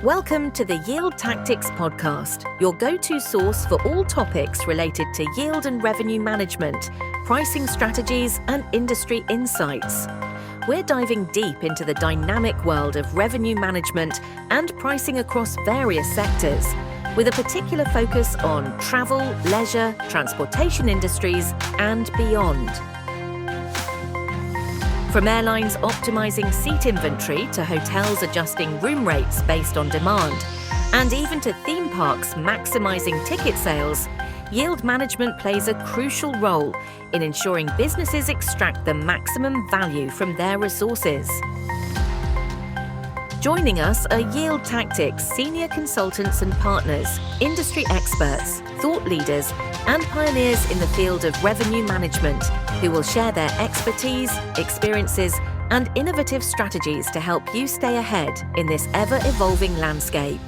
Welcome to the Yield Tactics Podcast, your go-to source for all topics related to yield and revenue management, pricing strategies, and industry insights. We're diving deep into the dynamic world of revenue management and pricing across various sectors, with a particular focus on travel, leisure, transportation industries, and beyond. From airlines optimizing seat inventory to hotels adjusting room rates based on demand, and even to theme parks maximizing ticket sales, yield management plays a crucial role in ensuring businesses extract the maximum value from their resources. Joining us are Yield Tactics senior consultants and partners, industry experts, thought leaders, and pioneers in the field of revenue management, who will share their expertise, experiences, and innovative strategies to help you stay ahead in this ever-evolving landscape.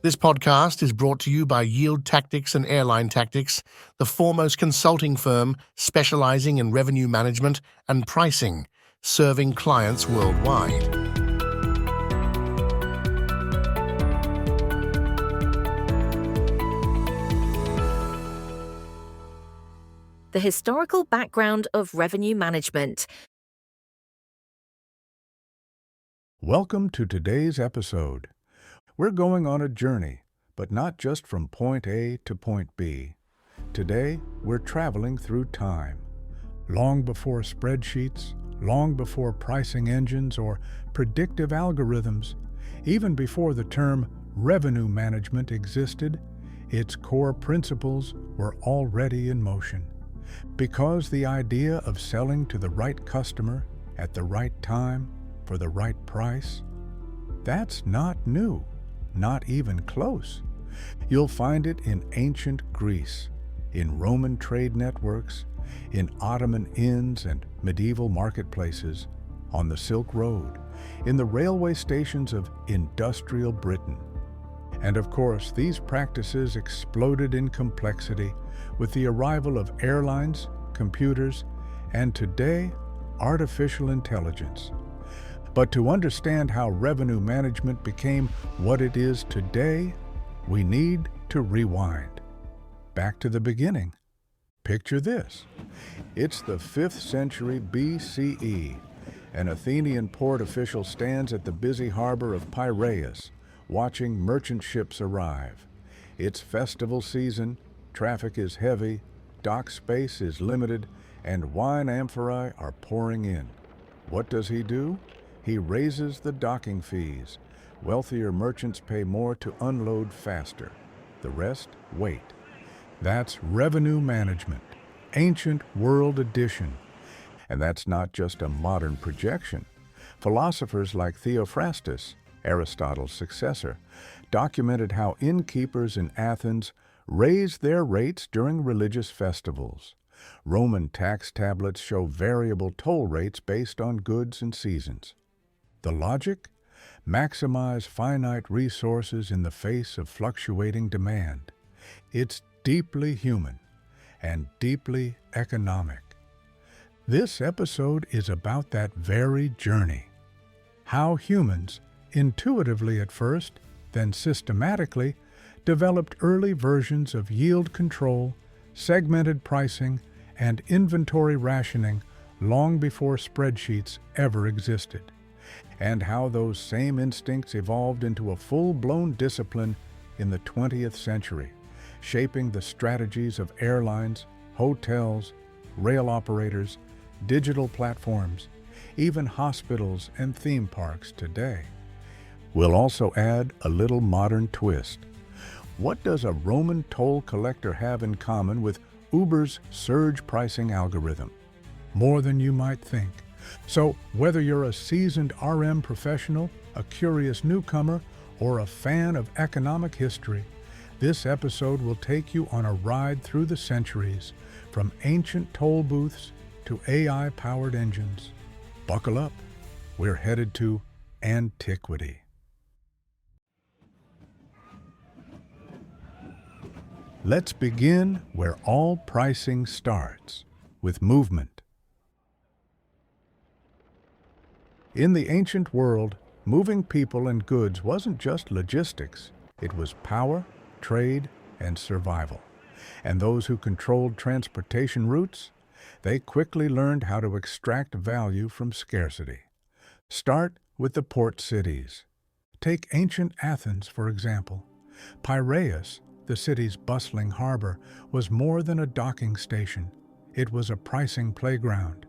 This podcast is brought to you by Yield Tactics and Airline Tactics, the foremost consulting firm specializing in revenue management and pricing, serving clients worldwide. The historical background of revenue management. Welcome to today's episode. We're going on a journey, but not just from point A to point B. Today, we're traveling through time. Long before spreadsheets, long before pricing engines or predictive algorithms, even before the term revenue management existed, its core principles were already in motion. Because the idea of selling to the right customer at the right time for the right price, that's not new, not even close. You'll find it in ancient Greece, in Roman trade networks, in Ottoman inns and medieval marketplaces, on the Silk Road, in the railway stations of industrial Britain. And of course, these practices exploded in complexity with the arrival of airlines, computers, and today, artificial intelligence. But to understand how revenue management became what it is today, we need to rewind. Back to the beginning. Picture this. It's the 5th century BCE. An Athenian port official stands at the busy harbor of Piraeus, watching merchant ships arrive. It's festival season, traffic is heavy, dock space is limited, and wine amphorae are pouring in. What does he do? He raises the docking fees. Wealthier merchants pay more to unload faster. The rest wait. That's revenue management, ancient world edition. And that's not just a modern projection. Philosophers like Theophrastus, Aristotle's successor, documented how innkeepers in Athens raised their rates during religious festivals. Roman tax tablets show variable toll rates based on goods and seasons. The logic? Maximize finite resources in the face of fluctuating demand. It's deeply human and deeply economic. This episode is about that very journey. How humans, intuitively at first, then systematically, developed early versions of yield control, segmented pricing, and inventory rationing long before spreadsheets ever existed, and how those same instincts evolved into a full-blown discipline in the 20th century, shaping the strategies of airlines, hotels, rail operators, digital platforms, even hospitals and theme parks today. We'll also add a little modern twist. What does a Roman toll collector have in common with Uber's surge pricing algorithm? More than you might think. So whether you're a seasoned RM professional, a curious newcomer, or a fan of economic history, this episode will take you on a ride through the centuries, from ancient toll booths to AI-powered engines. Buckle up. We're headed to Antiquity. Let's begin where all pricing starts, with movement. In the ancient world, Moving people and goods wasn't just logistics. It was power, trade, and survival. And those who controlled transportation routes, they quickly learned how to extract value from scarcity. Start with the port cities. Take ancient Athens, for example. Piraeus, the city's bustling harbor, was more than a docking station. It was a pricing playground.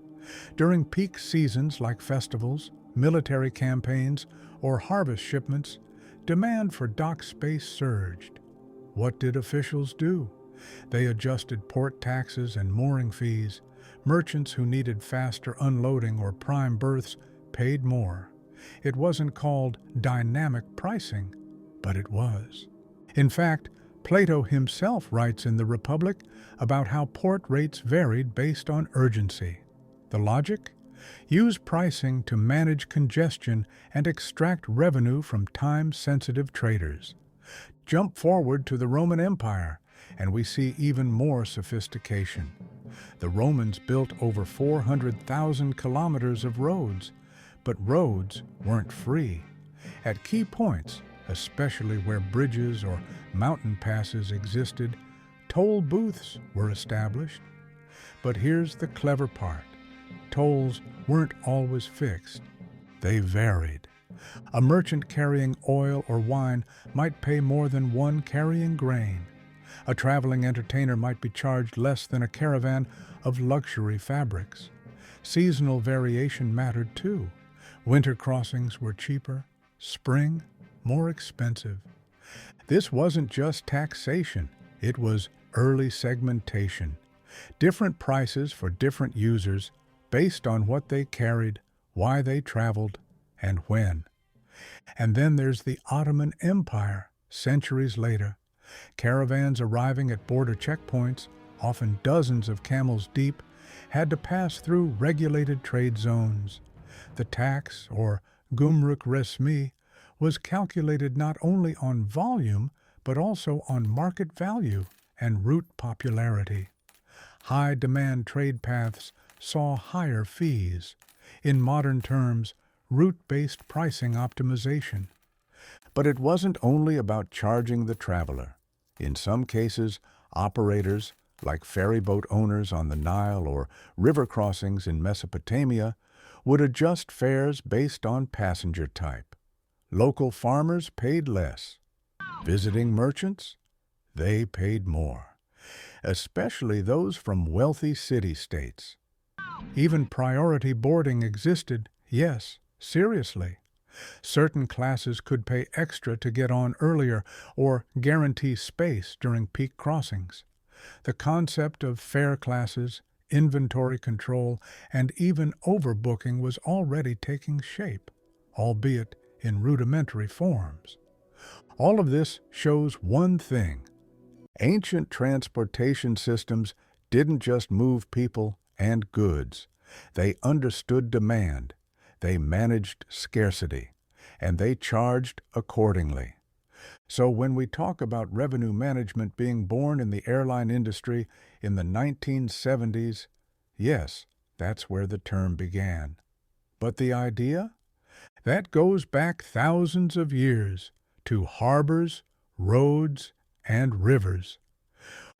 During peak seasons like festivals, military campaigns, or harvest shipments, demand for dock space surged. What did officials do? They adjusted port taxes and mooring fees. Merchants who needed faster unloading or prime berths paid more. It wasn't called dynamic pricing, but it was. In fact, Plato himself writes in the Republic about how port rates varied based on urgency. The logic? Use pricing to manage congestion and extract revenue from time-sensitive traders. Jump forward to the Roman Empire, and we see even more sophistication. The Romans built over 400,000 kilometers of roads, but roads weren't free. At key points, especially where bridges or mountain passes existed, toll booths were established. But here's the clever part. Tolls weren't always fixed. They varied. A merchant carrying oil or wine might pay more than one carrying grain. A traveling entertainer might be charged less than a caravan of luxury fabrics. Seasonal variation mattered too. Winter crossings were cheaper, spring more expensive. This wasn't just taxation, it was early segmentation. Different prices for different users based on what they carried, why they traveled, and when. And then there's the Ottoman Empire, centuries later. Caravans arriving at border checkpoints, often dozens of camels deep, had to pass through regulated trade zones. The tax, or gumruk resmi, was calculated not only on volume, but also on market value and route popularity. High-demand trade paths saw higher fees. In modern terms, route-based pricing optimization. But it wasn't only about charging the traveler. In some cases, operators, like ferryboat owners on the Nile or river crossings in Mesopotamia, would adjust fares based on passenger type. Local farmers paid less. Visiting merchants? They paid more, especially those from wealthy city-states. Even priority boarding existed, yes, seriously. Certain classes could pay extra to get on earlier or guarantee space during peak crossings. The concept of fare classes, inventory control, and even overbooking was already taking shape, albeit in rudimentary forms. All of this shows one thing. Ancient transportation systems didn't just move people and goods. They understood demand, they managed scarcity, and they charged accordingly. So when we talk about revenue management being born in the airline industry in the 1970s, yes, that's where the term began. But the idea? That goes back thousands of years to harbors, roads, and rivers,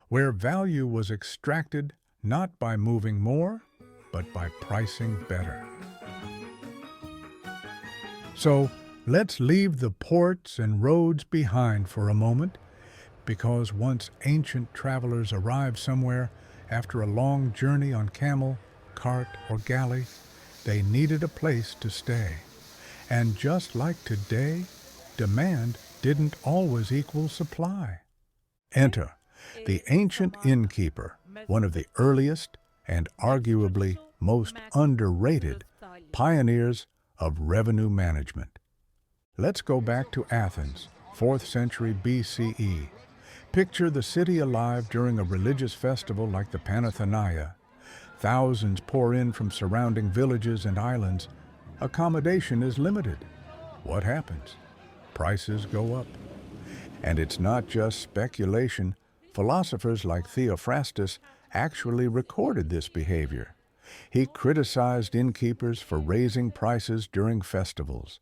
where value was extracted not by moving more, but by pricing better. So let's leave the ports and roads behind for a moment, because once ancient travelers arrived somewhere after a long journey on camel, cart, or galley, they needed a place to stay. And just like today, demand didn't always equal supply. Enter the ancient innkeeper, one of the earliest and arguably most underrated pioneers of revenue management. Let's go back to Athens, 4th century BCE. Picture the city alive during a religious festival like the Panathenaia. Thousands pour in from surrounding villages and islands. Accommodation is limited. What happens? Prices go up. And it's not just speculation. Philosophers like Theophrastus actually recorded this behavior. He criticized innkeepers for raising prices during festivals.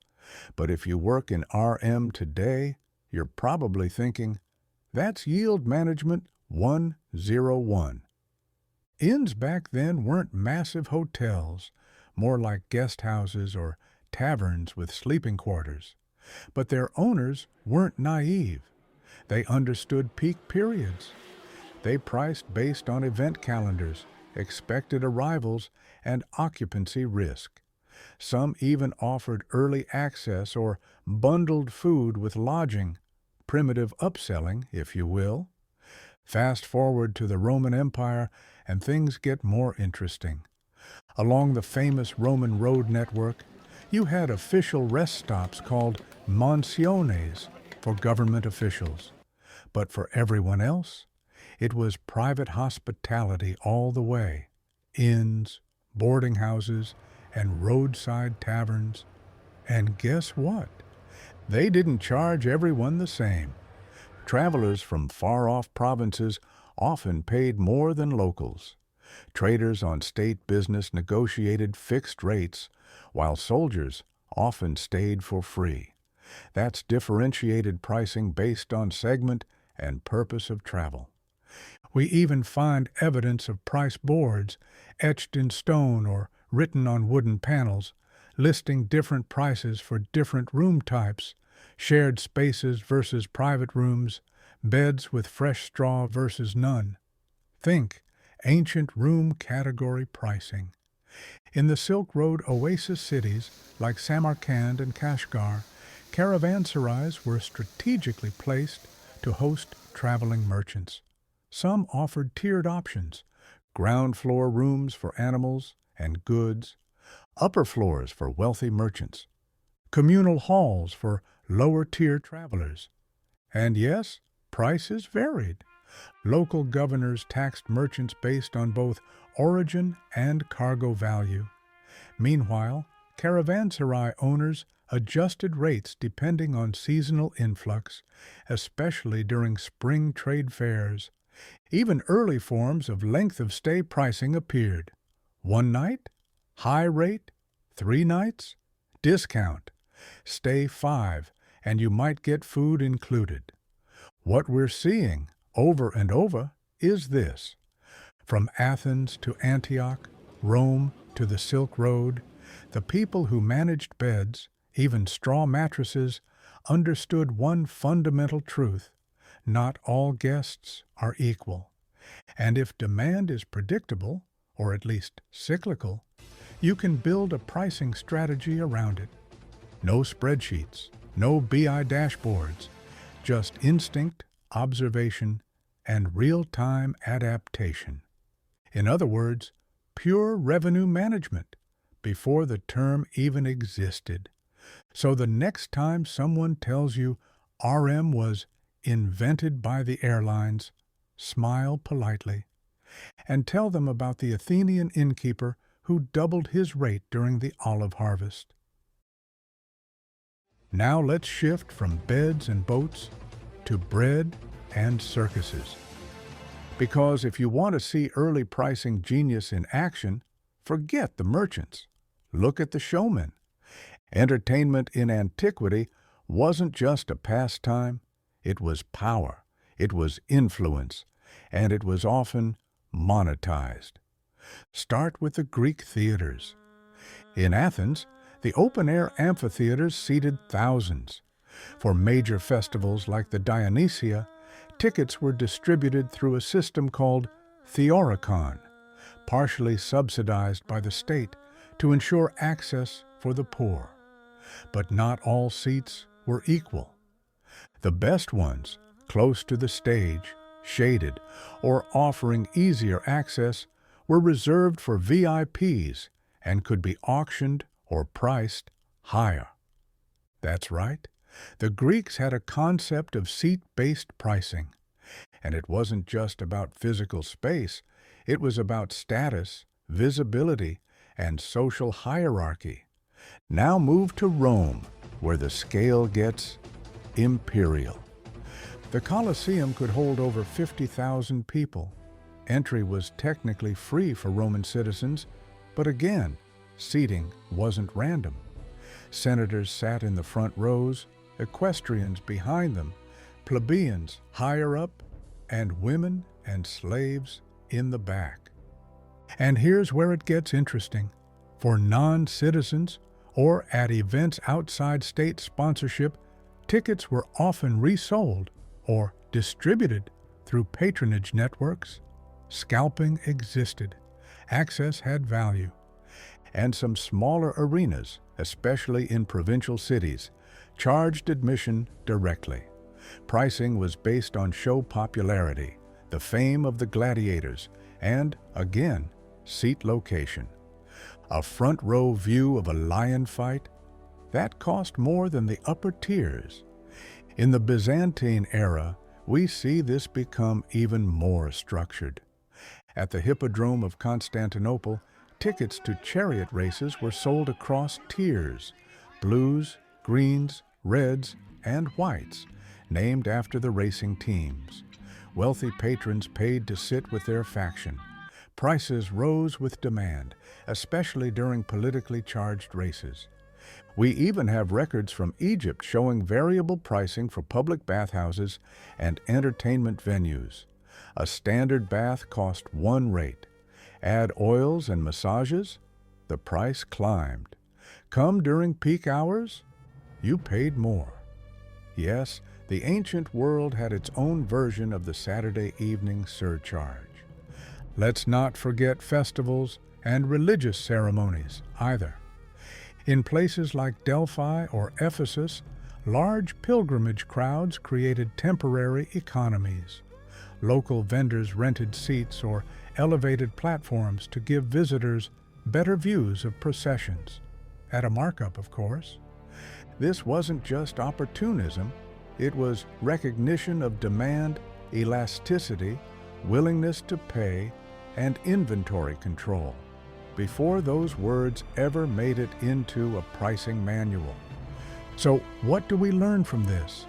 But if you work in RM today, you're probably thinking, that's yield management 101. Inns back then weren't massive hotels, more like guest houses or taverns with sleeping quarters. But their owners weren't naive. They understood peak periods. They priced based on event calendars, expected arrivals, and occupancy risk. Some even offered early access or bundled food with lodging, primitive upselling, if you will. Fast forward to the Roman Empire, and things get more interesting. Along the famous Roman road network, you had official rest stops called mansiones for government officials. But for everyone else, it was private hospitality all the way. Inns, boarding houses, and roadside taverns. And guess what? They didn't charge everyone the same. Travelers from far-off provinces often paid more than locals. Traders on state business negotiated fixed rates, while soldiers often stayed for free. That's differentiated pricing based on segment and purpose of travel. We even find evidence of price boards etched in stone or written on wooden panels, listing different prices for different room types, shared spaces versus private rooms, beds with fresh straw versus none. Think ancient room category pricing. In the Silk Road oasis cities like Samarkand and Kashgar, caravanserais were strategically placed to host traveling merchants. Some offered tiered options, ground floor rooms for animals and goods, upper floors for wealthy merchants, communal halls for lower-tier travelers. And yes, prices varied. Local governors taxed merchants based on both origin and cargo value. Meanwhile, caravanserai owners adjusted rates depending on seasonal influx, especially during spring trade fairs. Even early forms of length of stay pricing appeared. 1 night, high rate, 3 nights, discount. Stay 5, and you might get food included. What we're seeing over and over is this. From Athens to Antioch, Rome to the Silk Road, the people who managed beds, even straw mattresses, understood one fundamental truth: not all guests are equal. And if demand is predictable, or at least cyclical, you can build a pricing strategy around it. No spreadsheets, no BI dashboards, just instinct, observation, and real-time adaptation. In other words, pure revenue management before the term even existed. So the next time someone tells you RM was invented by the airlines, smile politely and tell them about the Athenian innkeeper who doubled his rate during the olive harvest. Now let's shift from beds and boats to bread and circuses. Because if you want to see early pricing genius in action, forget the merchants. Look at the showmen. Entertainment in Antiquity wasn't just a pastime, it was power, it was influence, and it was often monetized. Start with the Greek theaters. In Athens, the open-air amphitheaters seated thousands. For major festivals like the Dionysia, tickets were distributed through a system called theorikon, partially subsidized by the state to ensure access for the poor. But not all seats were equal. The best ones, close to the stage, shaded, or offering easier access, were reserved for VIPs and could be auctioned or priced higher. That's right. The Greeks had a concept of seat-based pricing. And it wasn't just about physical space, it was about status, visibility, and social hierarchy. Now move to Rome, where the scale gets imperial. The Colosseum could hold over 50,000 people. Entry was technically free for Roman citizens, but again, seating wasn't random. Senators sat in the front rows, equestrians behind them, plebeians higher up, and women and slaves in the back. And here's where it gets interesting. For non-citizens or at events outside state sponsorship, tickets were often resold or distributed through patronage networks. Scalping existed. Access had value. And some smaller arenas, especially in provincial cities, charged admission directly. Pricing was based on show popularity, the fame of the gladiators, and, again, seat location. A front-row view of a lion fight? That cost more than the upper tiers. In the Byzantine era, we see this become even more structured. At the Hippodrome of Constantinople, tickets to chariot races were sold across tiers: blues, greens, reds, and whites, named after the racing teams. Wealthy patrons paid to sit with their faction. Prices rose with demand, especially during politically charged races. We even have records from Egypt showing variable pricing for public bathhouses and entertainment venues. A standard bath cost one rate. Add oils and massages, the price climbed. Come during peak hours, you paid more. Yes, the ancient world had its own version of the Saturday evening surcharge. Let's not forget festivals and religious ceremonies either. In places like Delphi or Ephesus, large pilgrimage crowds created temporary economies. Local vendors rented seats or elevated platforms to give visitors better views of processions, at a markup, of course. This wasn't just opportunism, it was recognition of demand, elasticity, willingness to pay, and inventory control, before those words ever made it into a pricing manual. So what do we learn from this?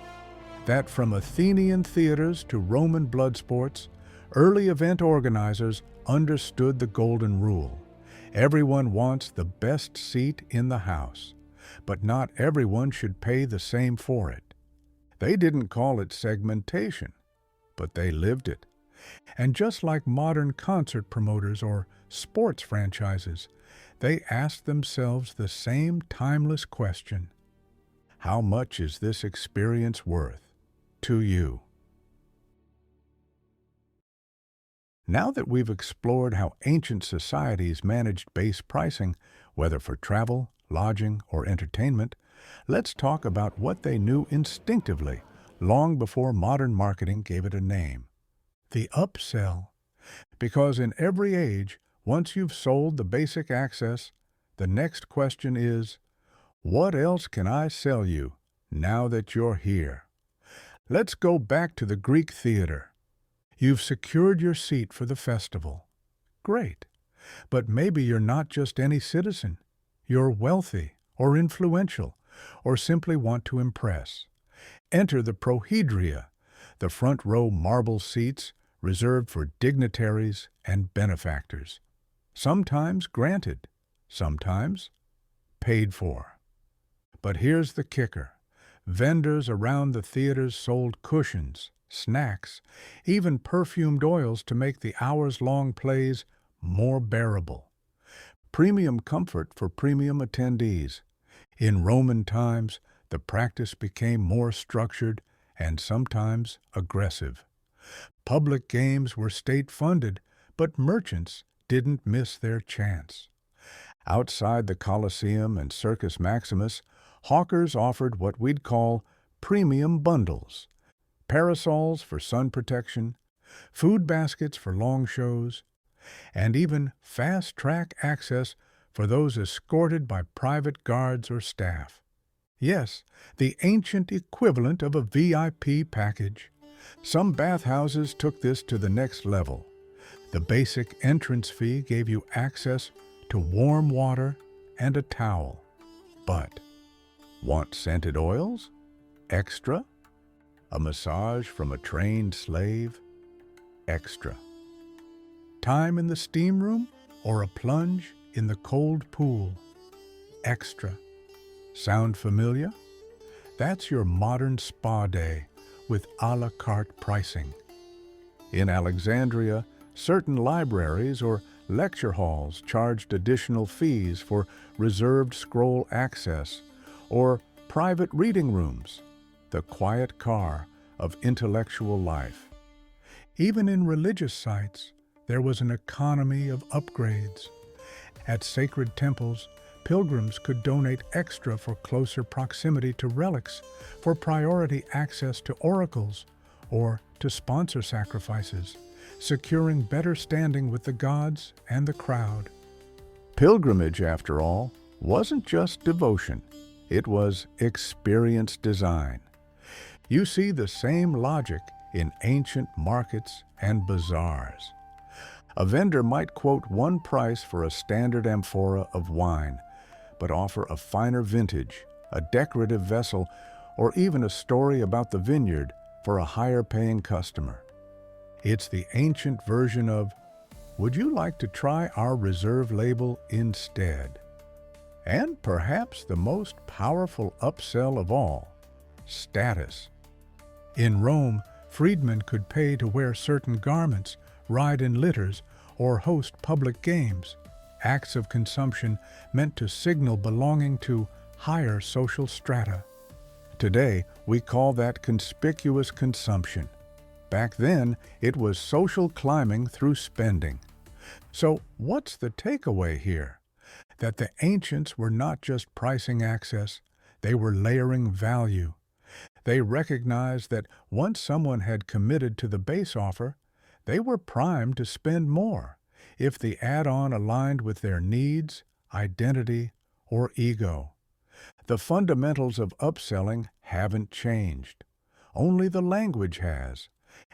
That from Athenian theaters to Roman blood sports, early event organizers understood the golden rule. Everyone wants the best seat in the house, but not everyone should pay the same for it. They didn't call it segmentation, but they lived it. And just like modern concert promoters or sports franchises, they asked themselves the same timeless question: how much is this experience worth to you? Now that we've explored how ancient societies managed base pricing, whether for travel, lodging, or entertainment, let's talk about what they knew instinctively long before modern marketing gave it a name: the upsell. Because in every age, once you've sold the basic access, the next question is, what else can I sell you now that you're here? Let's go back to the Greek theater. You've secured your seat for the festival. Great. But maybe you're not just any citizen. You're wealthy or influential or simply want to impress. Enter the prohedria, the front row marble seats reserved for dignitaries and benefactors. Sometimes granted, sometimes paid for. But here's the kicker. Vendors around the theaters sold cushions, snacks, even perfumed oils to make the hours-long plays more bearable. Premium comfort for premium attendees. In Roman times, the practice became more structured and sometimes aggressive. Public games were state-funded, but merchants didn't miss their chance. Outside the Colosseum and Circus Maximus, hawkers offered what we'd call premium bundles: parasols for sun protection, food baskets for long shows, and even fast-track access for those escorted by private guards or staff. Yes, the ancient equivalent of a VIP package. Some bathhouses took this to the next level. The basic entrance fee gave you access to warm water and a towel. But want scented oils? Extra. A massage from a trained slave? Extra. Time in the steam room or a plunge in the cold pool? Extra. Sound familiar? That's your modern spa day with a la carte pricing. In Alexandria, certain libraries or lecture halls charged additional fees for reserved scroll access or private reading rooms, the quiet car of intellectual life. Even in religious sites, there was an economy of upgrades. At sacred temples, pilgrims could donate extra for closer proximity to relics, for priority access to oracles, or to sponsor sacrifices, securing better standing with the gods and the crowd. Pilgrimage, after all, wasn't just devotion. It was experience design. You see the same logic in ancient markets and bazaars. A vendor might quote one price for a standard amphora of wine, but offer a finer vintage, a decorative vessel, or even a story about the vineyard for a higher-paying customer. It's the ancient version of, "Would you like to try our reserve label instead?" And perhaps the most powerful upsell of all, status. In Rome, freedmen could pay to wear certain garments, ride in litters, or host public games, acts of consumption meant to signal belonging to higher social strata. Today, we call that conspicuous consumption. Back then, it was social climbing through spending. So, what's the takeaway here? That the ancients were not just pricing access, they were layering value. They recognized that once someone had committed to the base offer, they were primed to spend more if the add-on aligned with their needs, identity, or ego. The fundamentals of upselling haven't changed. Only the language has.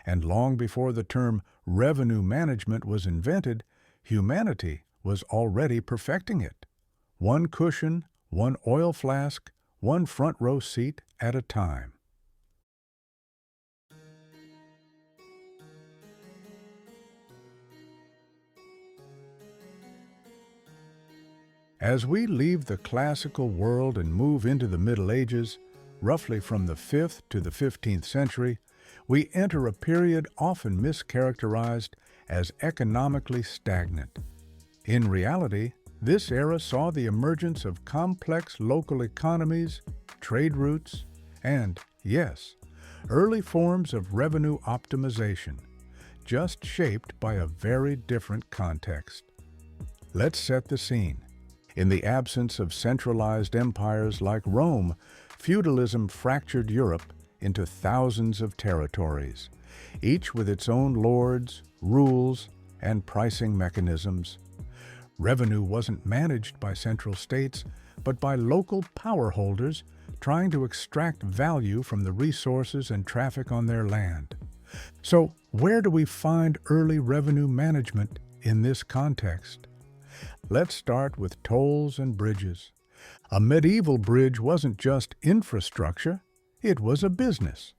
And long before the term revenue management was invented, humanity was already perfecting it. One cushion, one oil flask, one front row seat at a time. As we leave the classical world and move into the Middle Ages, roughly from the 5th to the 15th century, we enter a period often mischaracterized as economically stagnant. In reality, this era saw the emergence of complex local economies, trade routes, and, yes, early forms of revenue optimization, just shaped by a very different context. Let's set the scene. In the absence of centralized empires like Rome, feudalism fractured Europe into thousands of territories, each with its own lords, rules, and pricing mechanisms. Revenue wasn't managed by central states, but by local power holders trying to extract value from the resources and traffic on their land. So, where do we find early revenue management in this context? Let's start with tolls and bridges. A medieval bridge wasn't just infrastructure, it was a business.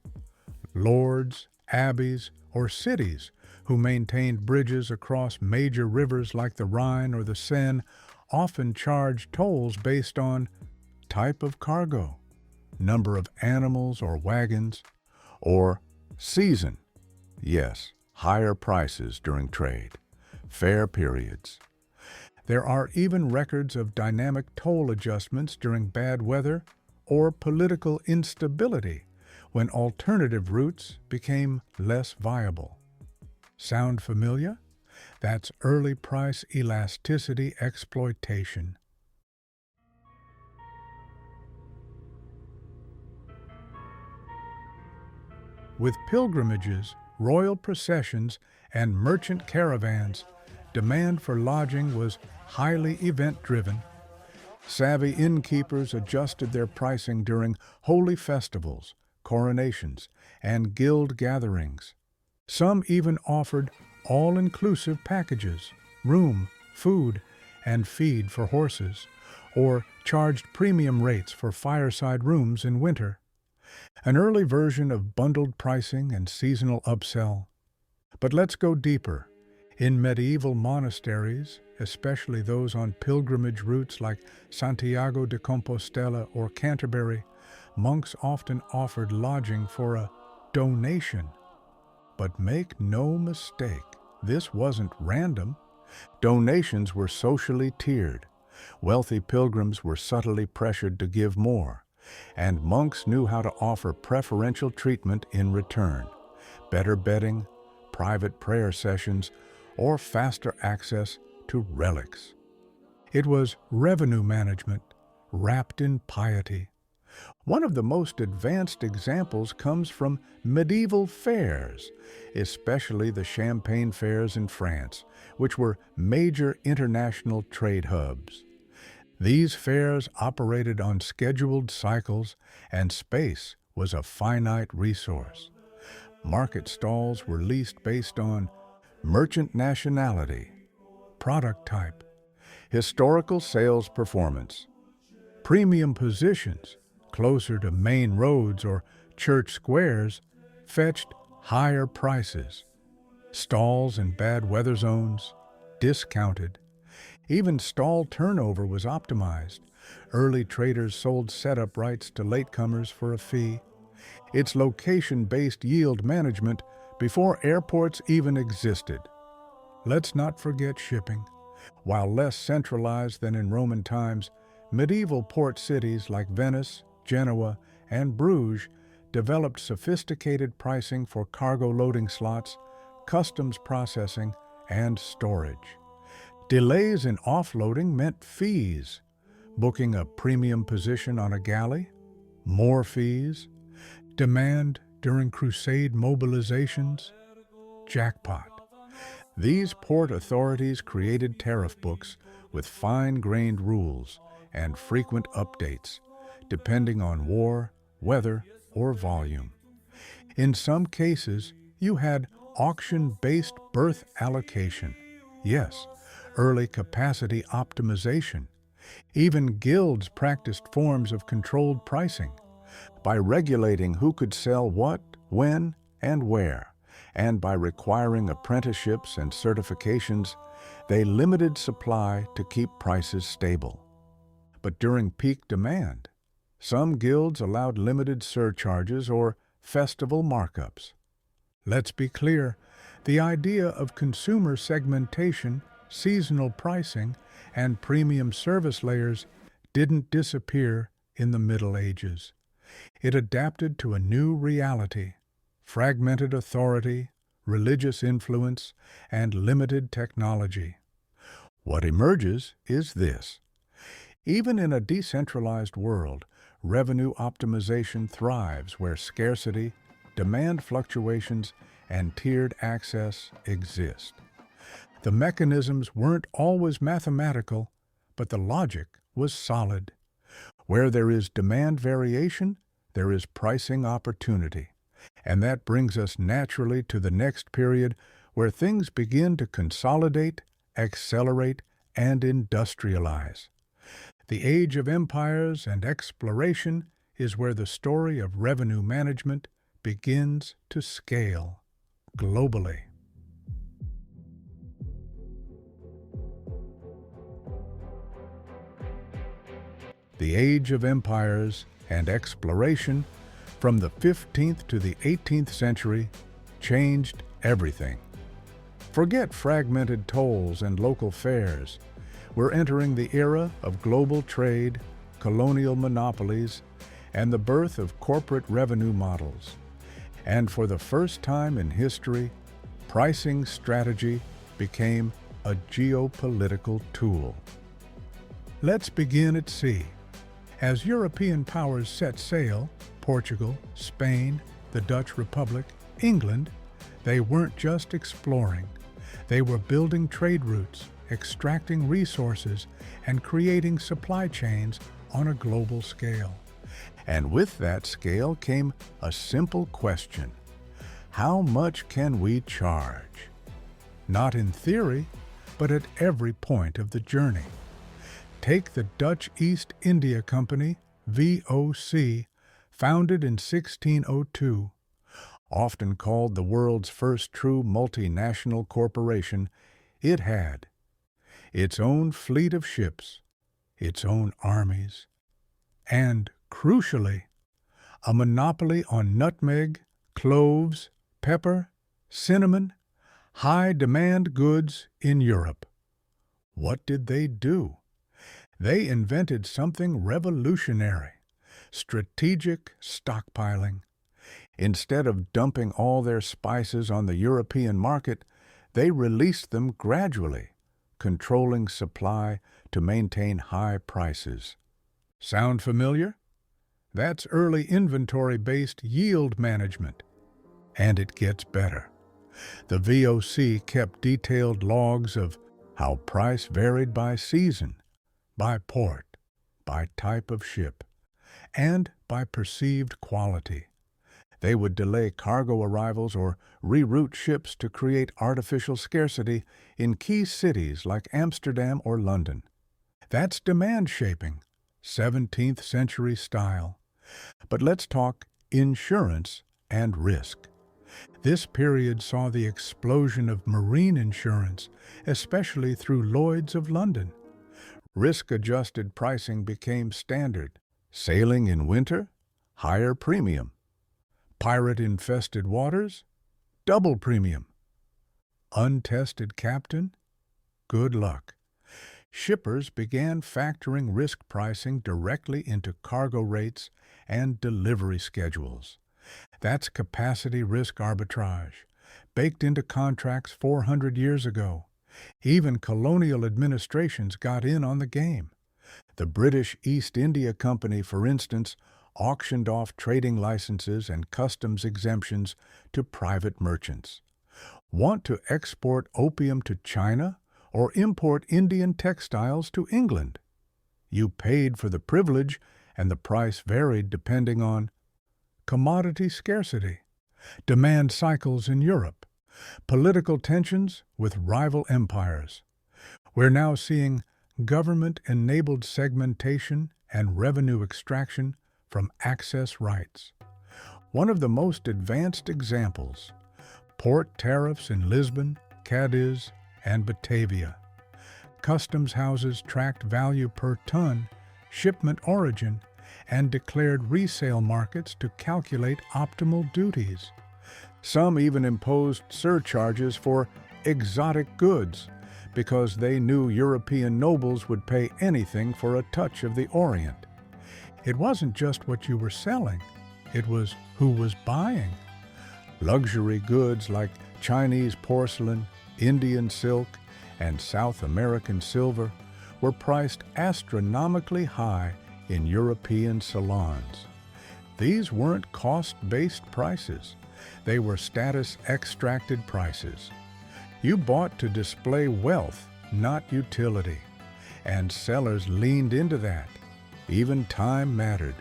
Lords, abbeys, or cities who maintained bridges across major rivers like the Rhine or the Seine often charged tolls based on type of cargo, number of animals or wagons, or season. Yes, higher prices during trade, fair periods. There are even records of dynamic toll adjustments during bad weather or political instability when alternative routes became less viable. Sound familiar? That's early price elasticity exploitation. With pilgrimages, royal processions, and merchant caravans, demand for lodging was highly event-driven. Savvy innkeepers adjusted their pricing during holy festivals, coronations, and guild gatherings. Some even offered all-inclusive packages, room, food, and feed for horses, or charged premium rates for fireside rooms in winter. An early version of bundled pricing and seasonal upsell. But let's go deeper. In medieval monasteries, especially those on pilgrimage routes like Santiago de Compostela or Canterbury, monks often offered lodging for a donation. But make no mistake, this wasn't random. Donations were socially tiered. Wealthy pilgrims were subtly pressured to give more, and monks knew how to offer preferential treatment in return: better bedding, private prayer sessions, or faster access to relics. It was revenue management wrapped in piety. One of the most advanced examples comes from medieval fairs, especially the Champagne fairs in France, which were major international trade hubs. These fairs operated on scheduled cycles, and space was a finite resource. Market stalls were leased based on merchant nationality, product type, historical sales performance. Premium positions closer to main roads or church squares fetched higher prices. Stalls in bad weather zones discounted. Even stall turnover was optimized. Early traders sold setup rights to latecomers for a fee. It's location-based yield management before airports even existed. Let's not forget shipping. While less centralized than in Roman times, medieval port cities like Venice, Genoa, and Bruges developed sophisticated pricing for cargo loading slots, customs processing, and storage. Delays in offloading meant fees. Booking a premium position on a galley? More fees. Demand during crusade mobilizations? Jackpot. These port authorities created tariff books with fine-grained rules and frequent updates, depending on war, weather, or volume. In some cases, you had auction-based berth allocation. Yes, early capacity optimization. Even guilds practiced forms of controlled pricing by regulating who could sell what, when, and where, and by requiring apprenticeships and certifications. They limited supply to keep prices stable. But during peak demand, some guilds allowed limited surcharges or festival markups. Let's be clear, the idea of consumer segmentation, seasonal pricing, and premium service layers didn't disappear in the Middle Ages. It adapted to a new reality: fragmented authority, religious influence, and limited technology. What emerges is this: even in a decentralized world, revenue optimization thrives where scarcity, demand fluctuations, and tiered access exist. The mechanisms weren't always mathematical, but the logic was solid. Where there is demand variation, there is pricing opportunity. And that brings us naturally to the next period where things begin to consolidate, accelerate, and industrialize. The age of empires and exploration is where the story of revenue management begins to scale globally. The age of empires and exploration from the 15th to the 18th century changed everything. Forget fragmented tolls and local fairs. We're entering the era of global trade, colonial monopolies, and the birth of corporate revenue models. And for the first time in history, pricing strategy became a geopolitical tool. Let's begin at sea. As European powers set sail, Portugal, Spain, the Dutch Republic, England, they weren't just exploring. They were building trade routes, extracting resources, and creating supply chains on a global scale. And with that scale came a simple question: how much can we charge? Not in theory, but at every point of the journey. Take the Dutch East India Company, VOC, founded in 1602. Often called the world's first true multinational corporation, it had its own fleet of ships, its own armies, and, crucially, a monopoly on nutmeg, cloves, pepper, cinnamon, high-demand goods in Europe. What did they do? They invented something revolutionary: strategic stockpiling. Instead of dumping all their spices on the European market, they released them gradually, controlling supply to maintain high prices. Sound familiar? That's early inventory-based yield management. And it gets better. The VOC kept detailed logs of how price varied by season, by port, by type of ship, and by perceived quality. They would delay cargo arrivals or reroute ships to create artificial scarcity in key cities like Amsterdam or London. That's demand shaping, 17th century style. But let's talk insurance and risk. This period saw the explosion of marine insurance, especially through Lloyd's of London. Risk-adjusted pricing became standard. Sailing in winter? Higher premium. Pirate-infested waters? Double premium. Untested captain? Good luck. Shippers began factoring risk pricing directly into cargo rates and delivery schedules. That's capacity risk arbitrage, baked into contracts 400 years ago. Even colonial administrations got in on the game. The British East India Company, for instance, auctioned off trading licenses and customs exemptions to private merchants. Want to export opium to China or import Indian textiles to England? You paid for the privilege, and the price varied depending on commodity scarcity, demand cycles in Europe, political tensions with rival empires. We're now seeing government-enabled segmentation and revenue extraction from access rights. One of the most advanced examples: port tariffs in Lisbon, Cadiz, and Batavia. Customs houses tracked value per ton, shipment origin, and declared resale markets to calculate optimal duties. Some even imposed surcharges for exotic goods because they knew European nobles would pay anything for a touch of the Orient. It wasn't just what you were selling, it was who was buying. Luxury goods like Chinese porcelain, Indian silk, and South American silver were priced astronomically high in European salons. These weren't cost-based prices. They were status-extracted prices. You bought to display wealth, not utility. And sellers leaned into that. Even time mattered.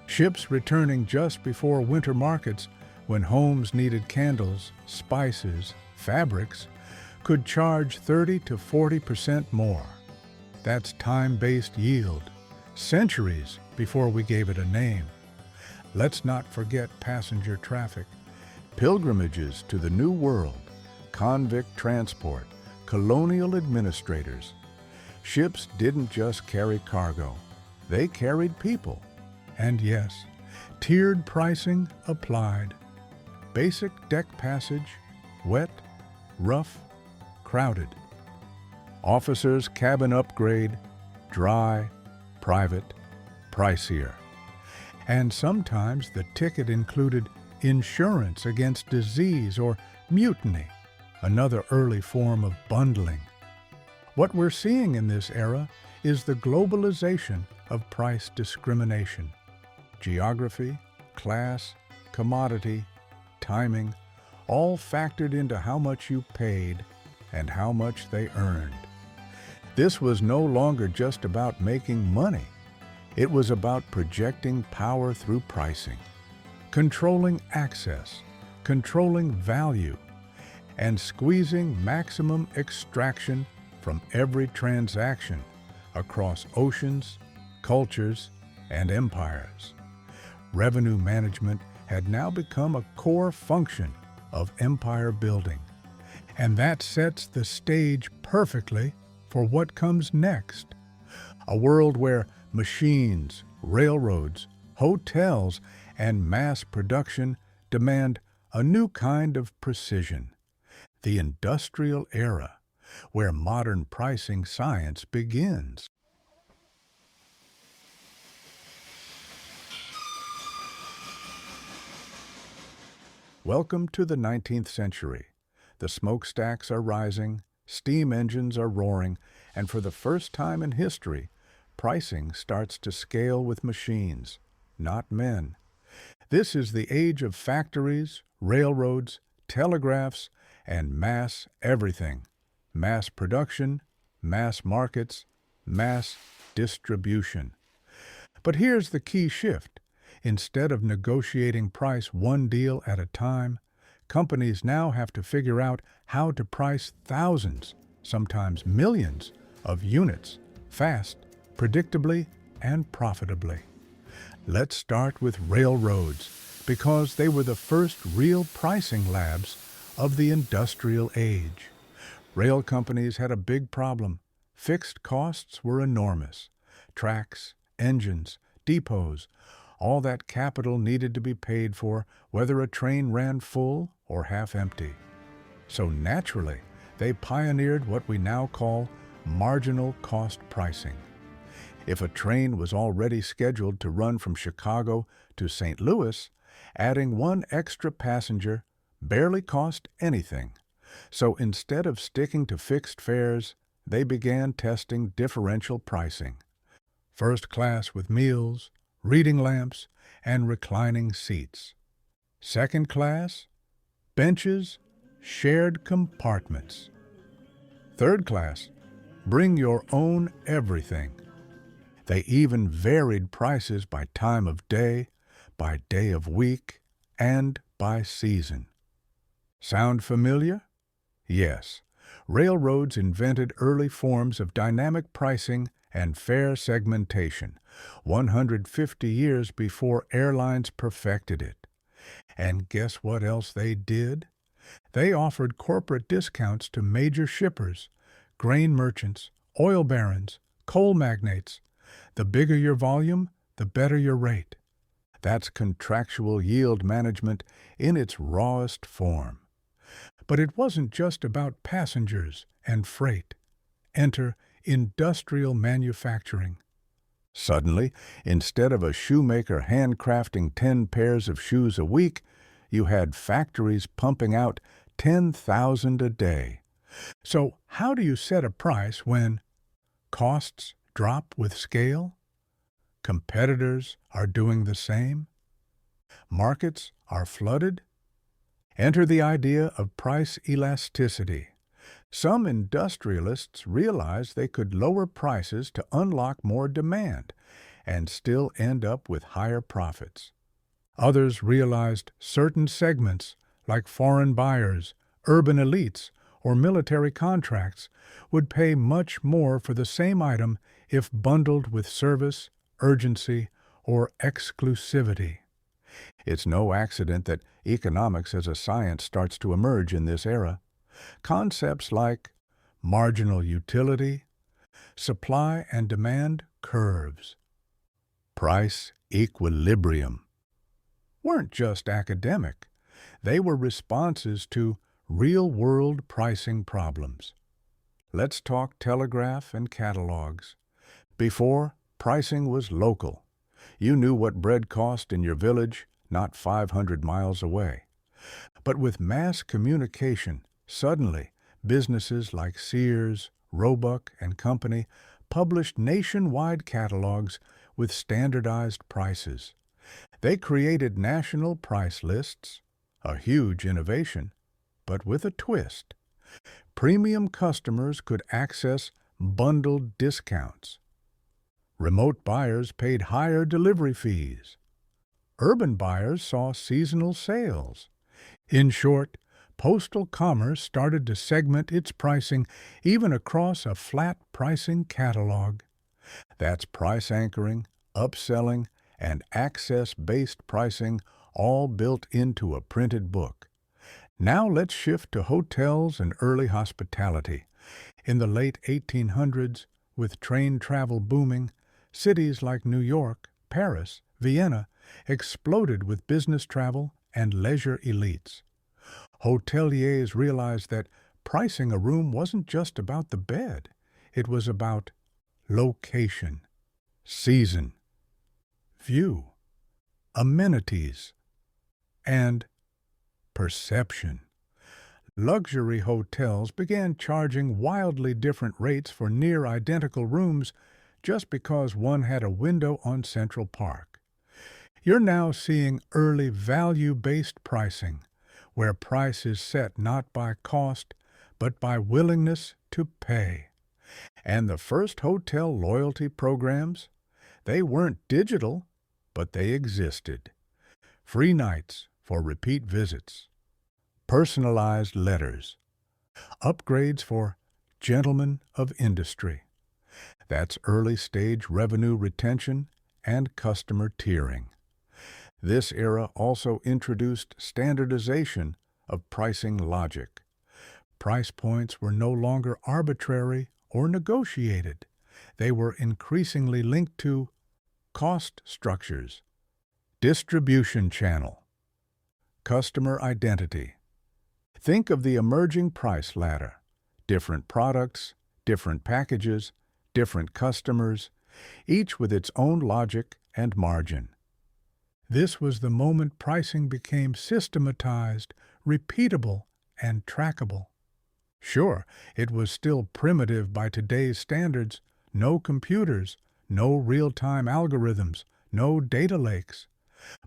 Ships returning just before winter markets, when homes needed candles, spices, fabrics, could charge 30 to 40% more. That's time-based yield, centuries before we gave it a name. Let's not forget passenger traffic, pilgrimages to the New World, convict transport, colonial administrators. Ships didn't just carry cargo, they carried people. And yes, tiered pricing applied. Basic deck passage, wet, rough, crowded. Officers' cabin upgrade, dry, private, pricier. And sometimes the ticket included insurance against disease or mutiny, another early form of bundling. What we're seeing in this era is the globalization of price discrimination. Geography, class, commodity, timing, all factored into how much you paid and how much they earned. This was no longer just about making money. It was about projecting power through pricing, controlling access, controlling value, and squeezing maximum extraction from every transaction across oceans, cultures, and empires. Revenue management had now become a core function of empire building, and that sets the stage perfectly for what comes next. A world where machines, railroads, hotels, and mass production demand a new kind of precision. The industrial era, where modern pricing science begins. Welcome to the 19th century. The smokestacks are rising, steam engines are roaring, and for the first time in history, pricing starts to scale with machines, not men. This is the age of factories, railroads, telegraphs, and mass everything. Mass production, mass markets, mass distribution. But here's the key shift. Instead of negotiating price one deal at a time, companies now have to figure out how to price thousands, sometimes millions, of units, fast, predictably, and profitably. Let's start with railroads, because they were the first real pricing labs of the industrial age. Rail companies had a big problem. Fixed costs were enormous. Tracks, engines, depots, all that capital needed to be paid for whether a train ran full or half empty. So naturally, they pioneered what we now call marginal cost pricing. If a train was already scheduled to run from Chicago to St. Louis, adding one extra passenger barely cost anything. So instead of sticking to fixed fares, they began testing differential pricing. First class with meals, reading lamps, and reclining seats. Second class, benches, shared compartments. Third class, bring your own everything. They even varied prices by time of day of week, and by season. Sound familiar? Yes. Railroads invented early forms of dynamic pricing and fare segmentation, 150 years before airlines perfected it. And guess what else they did? They offered corporate discounts to major shippers, grain merchants, oil barons, coal magnates. The bigger your volume, the better your rate. That's contractual yield management in its rawest form. But it wasn't just about passengers and freight. Enter industrial manufacturing. Suddenly, instead of a shoemaker handcrafting 10 pairs of shoes a week, you had factories pumping out 10,000 a day. So how do you set a price when costs drop with scale? Competitors are doing the same? Markets are flooded? Enter the idea of price elasticity. Some industrialists realized they could lower prices to unlock more demand and still end up with higher profits. Others realized certain segments, like foreign buyers, urban elites, or military contracts, would pay much more for the same item if bundled with service, urgency, or exclusivity. It's no accident that economics as a science starts to emerge in this era. Concepts like marginal utility, supply and demand curves, price equilibrium weren't just academic. They were responses to real-world pricing problems. Let's talk telegraph and catalogs. Before, pricing was local. You knew what bread cost in your village, not 500 miles away. But with mass communication, suddenly, businesses like Sears, Roebuck and Company published nationwide catalogs with standardized prices. They created national price lists, a huge innovation, but with a twist. Premium customers could access bundled discounts. Remote buyers paid higher delivery fees. Urban buyers saw seasonal sales. In short, postal commerce started to segment its pricing even across a flat pricing catalog. That's price anchoring, upselling, and access-based pricing all built into a printed book. Now let's shift to hotels and early hospitality. In the late 1800s, with train travel booming, cities like New York, Paris, Vienna exploded with business travel and leisure elites. Hoteliers realized that pricing a room wasn't just about the bed. It was about location, season, view, amenities, and perception. Luxury hotels began charging wildly different rates for near-identical rooms just because one had a window on Central Park. You're now seeing early value-based pricing, where price is set not by cost, but by willingness to pay. And the first hotel loyalty programs, they weren't digital, but they existed. Free nights for repeat visits, personalized letters, upgrades for gentlemen of industry. That's early-stage revenue retention and customer tiering. This era also introduced standardization of pricing logic. Price points were no longer arbitrary or negotiated. They were increasingly linked to cost structures, distribution channel, customer identity. Think of the emerging price ladder. Different products, different packages, different customers, each with its own logic and margin. This was the moment pricing became systematized, repeatable, and trackable. Sure, it was still primitive by today's standards, no computers, no real-time algorithms, no data lakes.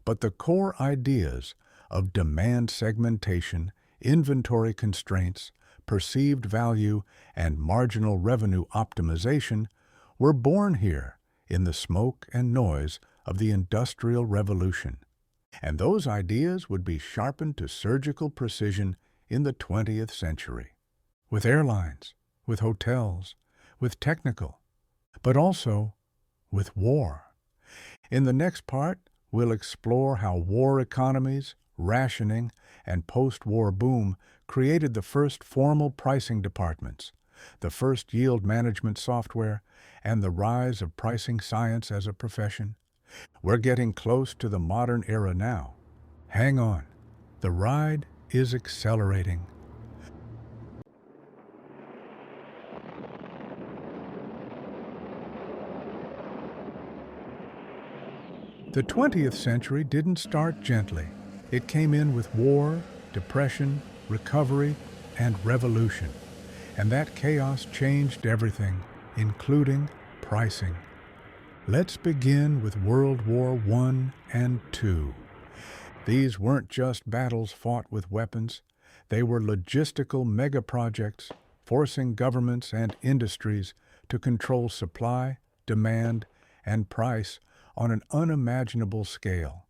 But the core ideas of demand segmentation, inventory constraints, perceived value, and marginal revenue optimization were born here in the smoke and noise of the Industrial Revolution. And those ideas would be sharpened to surgical precision in the 20th century. With airlines, with hotels, with technical, but also with war. In the next part, we'll explore how war economies, rationing, and post-war boom created the first formal pricing departments, the first yield management software, and the rise of pricing science as a profession. We're getting close to the modern era now. Hang on. The ride is accelerating. The 20th century didn't start gently. It came in with war, depression, recovery, and revolution. And that chaos changed everything, including pricing. Let's begin with World War I and II. These weren't just battles fought with weapons. They were logistical megaprojects, forcing governments and industries to control supply, demand, and price on an unimaginable scale.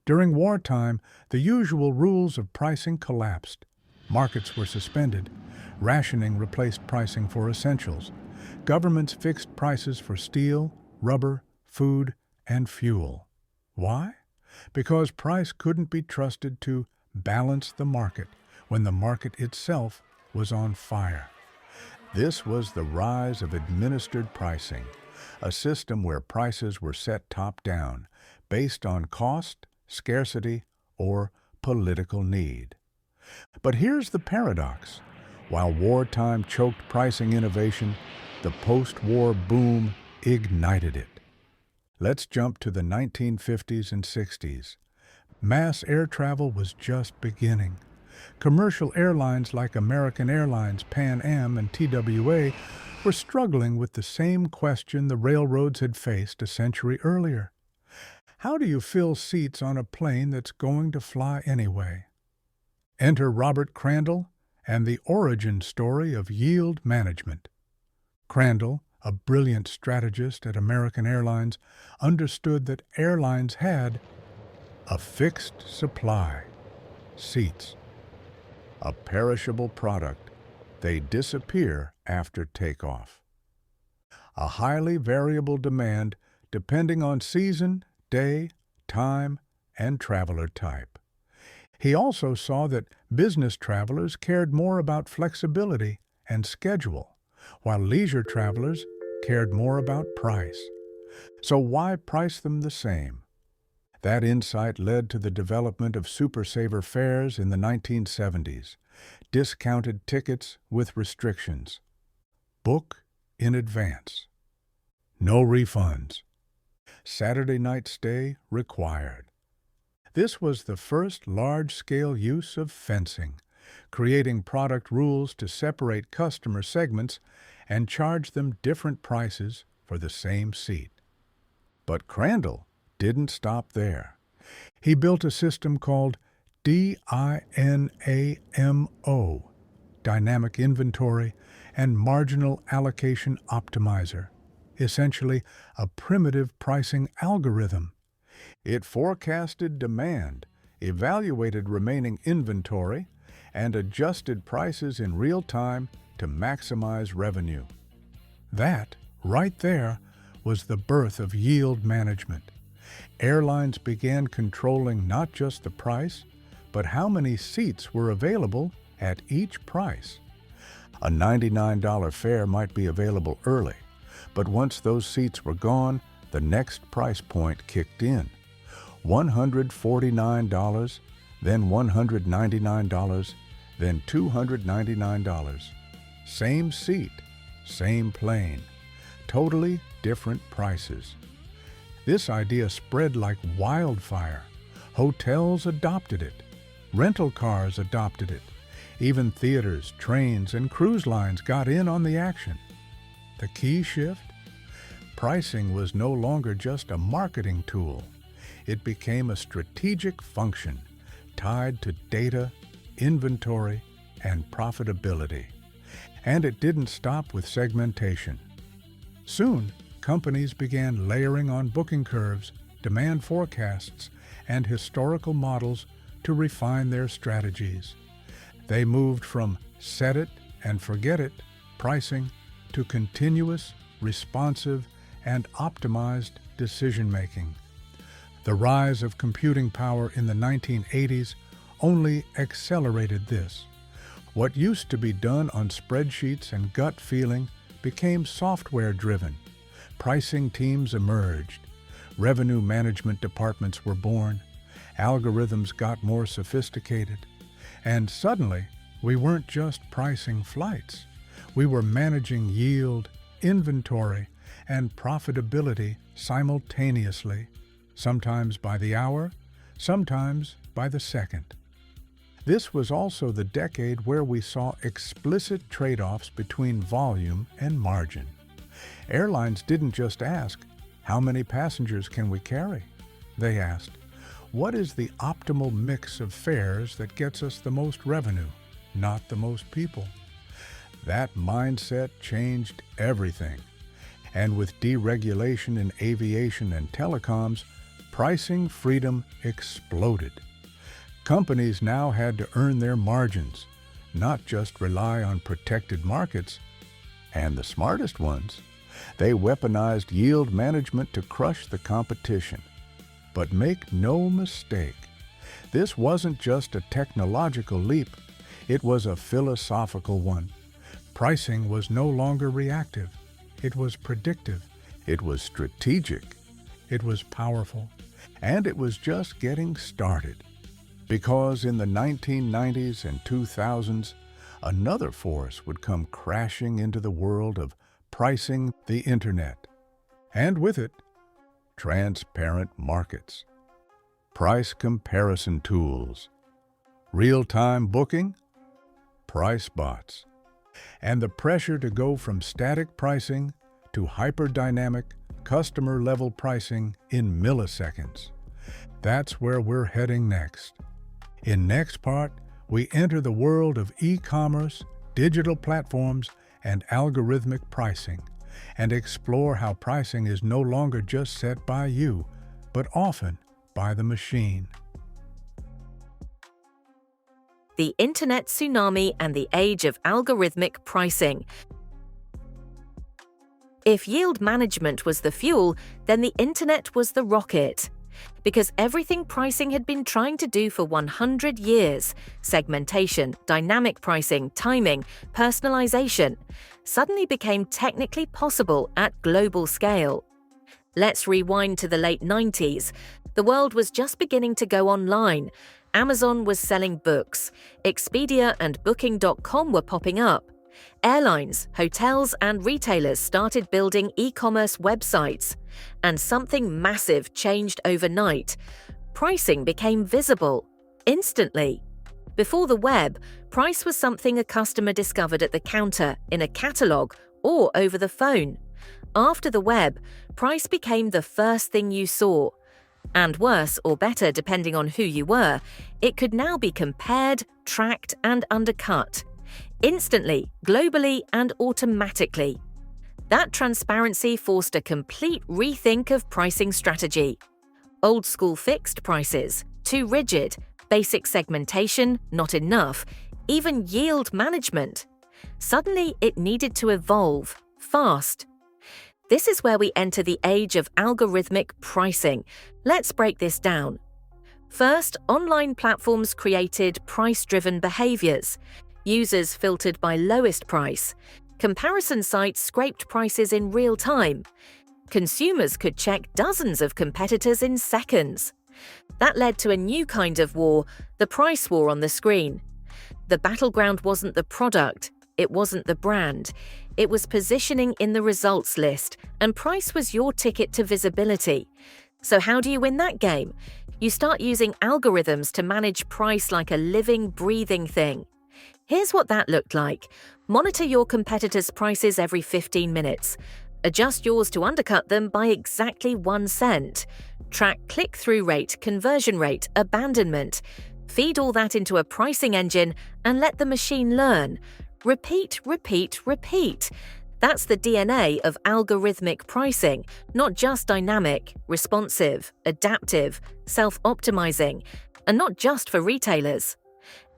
During wartime, the usual rules of pricing collapsed. Markets were suspended. Rationing replaced pricing for essentials. Governments fixed prices for steel, rubber, food, and fuel. Why? Because price couldn't be trusted to balance the market when the market itself was on fire. This was the rise of administered pricing, a system where prices were set top-down, based on cost, scarcity, or political need. But here's the paradox. While wartime choked pricing innovation, the post-war boom ignited it. Let's jump to the 1950s and 60s. Mass air travel was just beginning. Commercial airlines like American Airlines, Pan Am, and TWA were struggling with the same question the railroads had faced a century earlier. How do you fill seats on a plane that's going to fly anyway? Enter Robert Crandall and the origin story of yield management. Crandall, a brilliant strategist at American Airlines, understood that airlines had a fixed supply, seats, a perishable product. They disappear after takeoff. A highly variable demand depending on season, day, time, and traveler type. He also saw that business travelers cared more about flexibility and schedule, while leisure travelers cared more about price. So why price them the same? That insight led to the development of Super Saver fares in the 1970s, discounted tickets with restrictions. Book in advance. No refunds. Saturday night stay required. This was the first large-scale use of fencing, creating product rules to separate customer segments and charge them different prices for the same seat. But Crandall didn't stop there. He built a system called DINAMO, Dynamic Inventory and Marginal Allocation Optimizer, essentially a primitive pricing algorithm. It forecasted demand, evaluated remaining inventory, and adjusted prices in real time to maximize revenue. That, right there, was the birth of yield management. Airlines began controlling not just the price, but how many seats were available at each price. A $99 fare might be available early, but once those seats were gone, the next price point kicked in. $149, then $199, then $299. Same seat, same plane, totally different prices. This idea spread like wildfire. Hotels adopted it. Rental cars adopted it. Even theaters, trains, and cruise lines got in on the action. The key shift? Pricing was no longer just a marketing tool. It became a strategic function tied to data, inventory, and profitability. And it didn't stop with segmentation. Soon, companies began layering on booking curves, demand forecasts, and historical models to refine their strategies. They moved from set it and forget it pricing to continuous, responsive, and optimized decision-making. The rise of computing power in the 1980s only accelerated this. What used to be done on spreadsheets and gut feeling became software-driven. Pricing teams emerged. Revenue management departments were born. Algorithms got more sophisticated. And suddenly, we weren't just pricing flights. We were managing yield, inventory, and profitability simultaneously, sometimes by the hour, sometimes by the second. This was also the decade where we saw explicit trade-offs between volume and margin. Airlines didn't just ask, how many passengers can we carry? They asked, what is the optimal mix of fares that gets us the most revenue, not the most people? That mindset changed everything. And with deregulation in aviation and telecoms, pricing freedom exploded. Companies now had to earn their margins, not just rely on protected markets. And the smartest ones, they weaponized yield management to crush the competition. But make no mistake, this wasn't just a technological leap, it was a philosophical one. Pricing was no longer reactive. It was predictive. It was strategic. It was powerful. And it was just getting started. Because in the 1990s and 2000s, another force would come crashing into the world of pricing the internet. And with it, transparent markets, price comparison tools, real-time booking, price bots, and the pressure to go from static pricing to hyper-dynamic, customer-level pricing in milliseconds. That's where we're heading next. In next part, we enter the world of e-commerce, digital platforms, and algorithmic pricing, and explore how pricing is no longer just set by you, but often by the machine. The Internet Tsunami and the Age of Algorithmic Pricing. If yield management was the fuel, then the Internet was the rocket. Because everything pricing had been trying to do for 100 years, segmentation, dynamic pricing, timing, personalization, suddenly became technically possible at global scale. Let's rewind to the late 90s. The world was just beginning to go online. Amazon was selling books. Expedia and Booking.com were popping up. Airlines, hotels, and retailers started building e-commerce websites. And something massive changed overnight. Pricing became visible, instantly. Before the web, price was something a customer discovered at the counter, in a catalogue, or over the phone. After the web, price became the first thing you saw. And worse or better, depending on who you were, it could now be compared, tracked, and undercut. Instantly, globally, and automatically. That transparency forced a complete rethink of pricing strategy. Old-school fixed prices, too rigid, basic segmentation, not enough, even yield management. Suddenly, it needed to evolve, fast. This is where we enter the age of algorithmic pricing. Let's break this down. First, online platforms created price-driven behaviors. Users filtered by lowest price. Comparison sites scraped prices in real time. Consumers could check dozens of competitors in seconds. That led to a new kind of war, the price war on the screen. The battleground wasn't the product, it wasn't the brand. It was positioning in the results list, and price was your ticket to visibility. So how do you win that game? You start using algorithms to manage price like a living, breathing thing. Here's what that looked like. Monitor your competitors' prices every 15 minutes. Adjust yours to undercut them by exactly 1 cent. Track click-through rate, conversion rate, abandonment. Feed all that into a pricing engine and let the machine learn. Repeat, repeat, repeat. That's the DNA of algorithmic pricing, not just dynamic, responsive, adaptive, self-optimizing, and not just for retailers.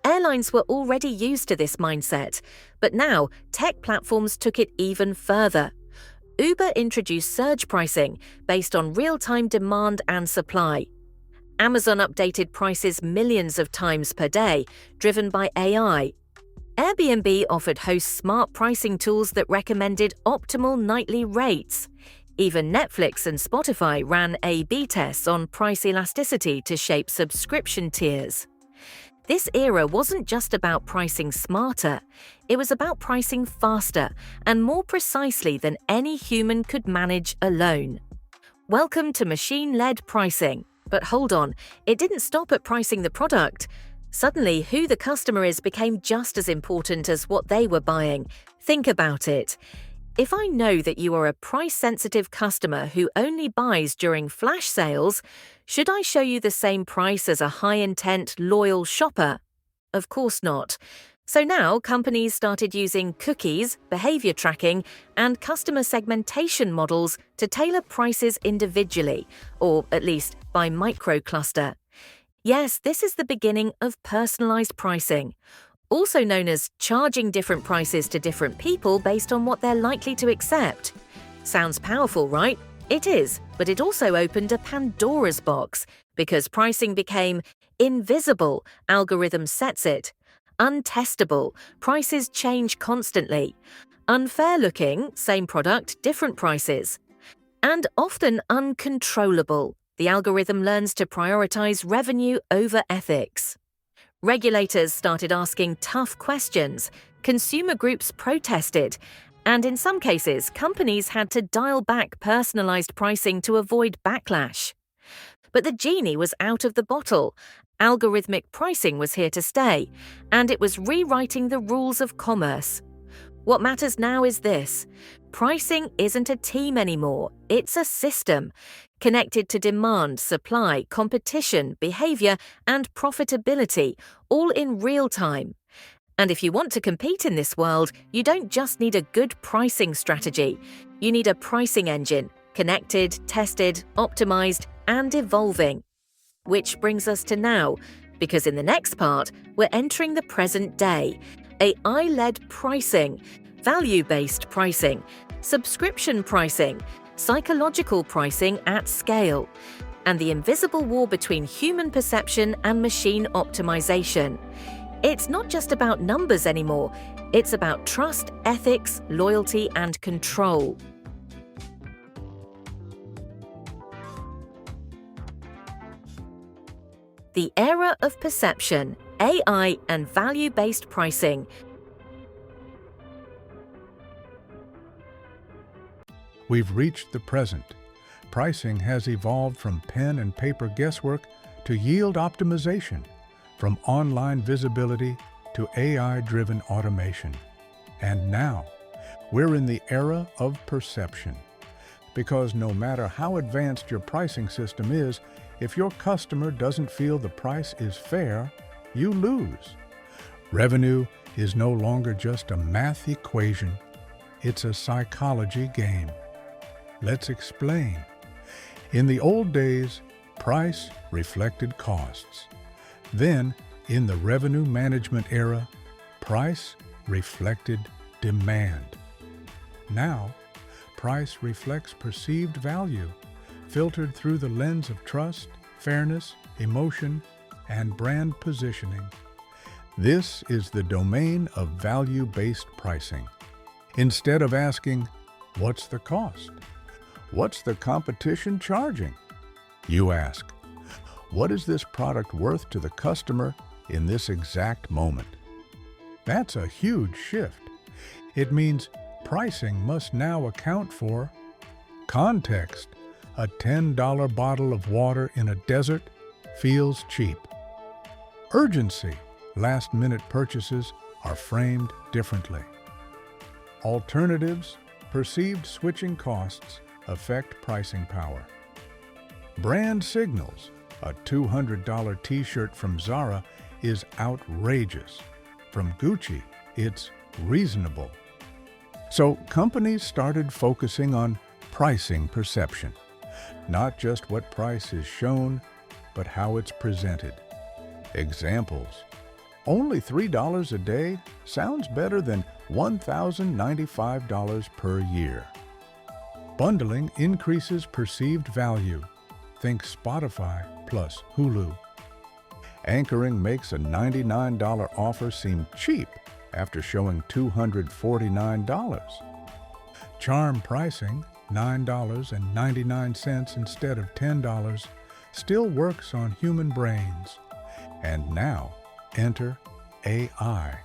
Airlines were already used to this mindset, but now tech platforms took it even further. Uber introduced surge pricing based on real-time demand and supply. Amazon updated prices millions of times per day, driven by AI. Airbnb offered hosts smart pricing tools that recommended optimal nightly rates. Even Netflix and Spotify ran A/B tests on price elasticity to shape subscription tiers. This era wasn't just about pricing smarter, it was about pricing faster and more precisely than any human could manage alone. Welcome to machine-led pricing. But hold on, it didn't stop at pricing the product. Suddenly, who the customer is became just as important as what they were buying. Think about it. If I know that you are a price-sensitive customer who only buys during flash sales, should I show you the same price as a high-intent, loyal shopper? Of course not. So now companies started using cookies, behavior tracking, and customer segmentation models to tailor prices individually, or at least by microcluster. Yes, this is the beginning of personalized pricing, also known as charging different prices to different people based on what they're likely to accept. Sounds powerful, right? It is, but it also opened a Pandora's box because pricing became invisible, algorithm sets it, untestable, prices change constantly, unfair looking, same product, different prices, and often uncontrollable. The algorithm learns to prioritize revenue over ethics. Regulators started asking tough questions, consumer groups protested, and in some cases, companies had to dial back personalized pricing to avoid backlash. But the genie was out of the bottle. Algorithmic pricing was here to stay, and it was rewriting the rules of commerce. What matters now is this: pricing isn't a team anymore, it's a system, connected to demand, supply, competition, behavior, and profitability, all in real time. And if you want to compete in this world, you don't just need a good pricing strategy. You need a pricing engine, connected, tested, optimized, and evolving. Which brings us to now, because in the next part, we're entering the present day. AI-led pricing, value-based pricing, subscription pricing, psychological pricing at scale. and the invisible war between human perception and machine optimization. It's not just about numbers anymore, it's about trust, ethics, loyalty, and control. The era of perception, AI, and value-based pricing. We've reached the present. Pricing has evolved from pen and paper guesswork to yield optimization, from online visibility to AI-driven automation. And now, we're in the era of perception. Because no matter how advanced your pricing system is, if your customer doesn't feel the price is fair, you lose. Revenue is no longer just a math equation, it's a psychology game. Let's explain. In the old days, price reflected costs. Then, in the revenue management era, price reflected demand. Now, price reflects perceived value, filtered through the lens of trust, fairness, emotion, and brand positioning. This is the domain of value-based pricing. Instead of asking, "What's the cost? What's the competition charging?" you ask, "What is this product worth to the customer in this exact moment?" That's a huge shift. It means pricing must now account for context. A $10 bottle of water in a desert feels cheap. Urgency. Last-minute purchases are framed differently. Alternatives. Perceived switching costs affect pricing power. Brand signals. A $200 t-shirt from Zara is outrageous. From Gucci, it's reasonable. So companies started focusing on pricing perception. Not just what price is shown, but how it's presented. Examples. Only $3 a day sounds better than $1,095 per year. Bundling increases perceived value. Think Spotify plus Hulu. Anchoring makes a $99 offer seem cheap after showing $249. Charm pricing, $9.99 instead of $10, still works on human brains. And now, enter AI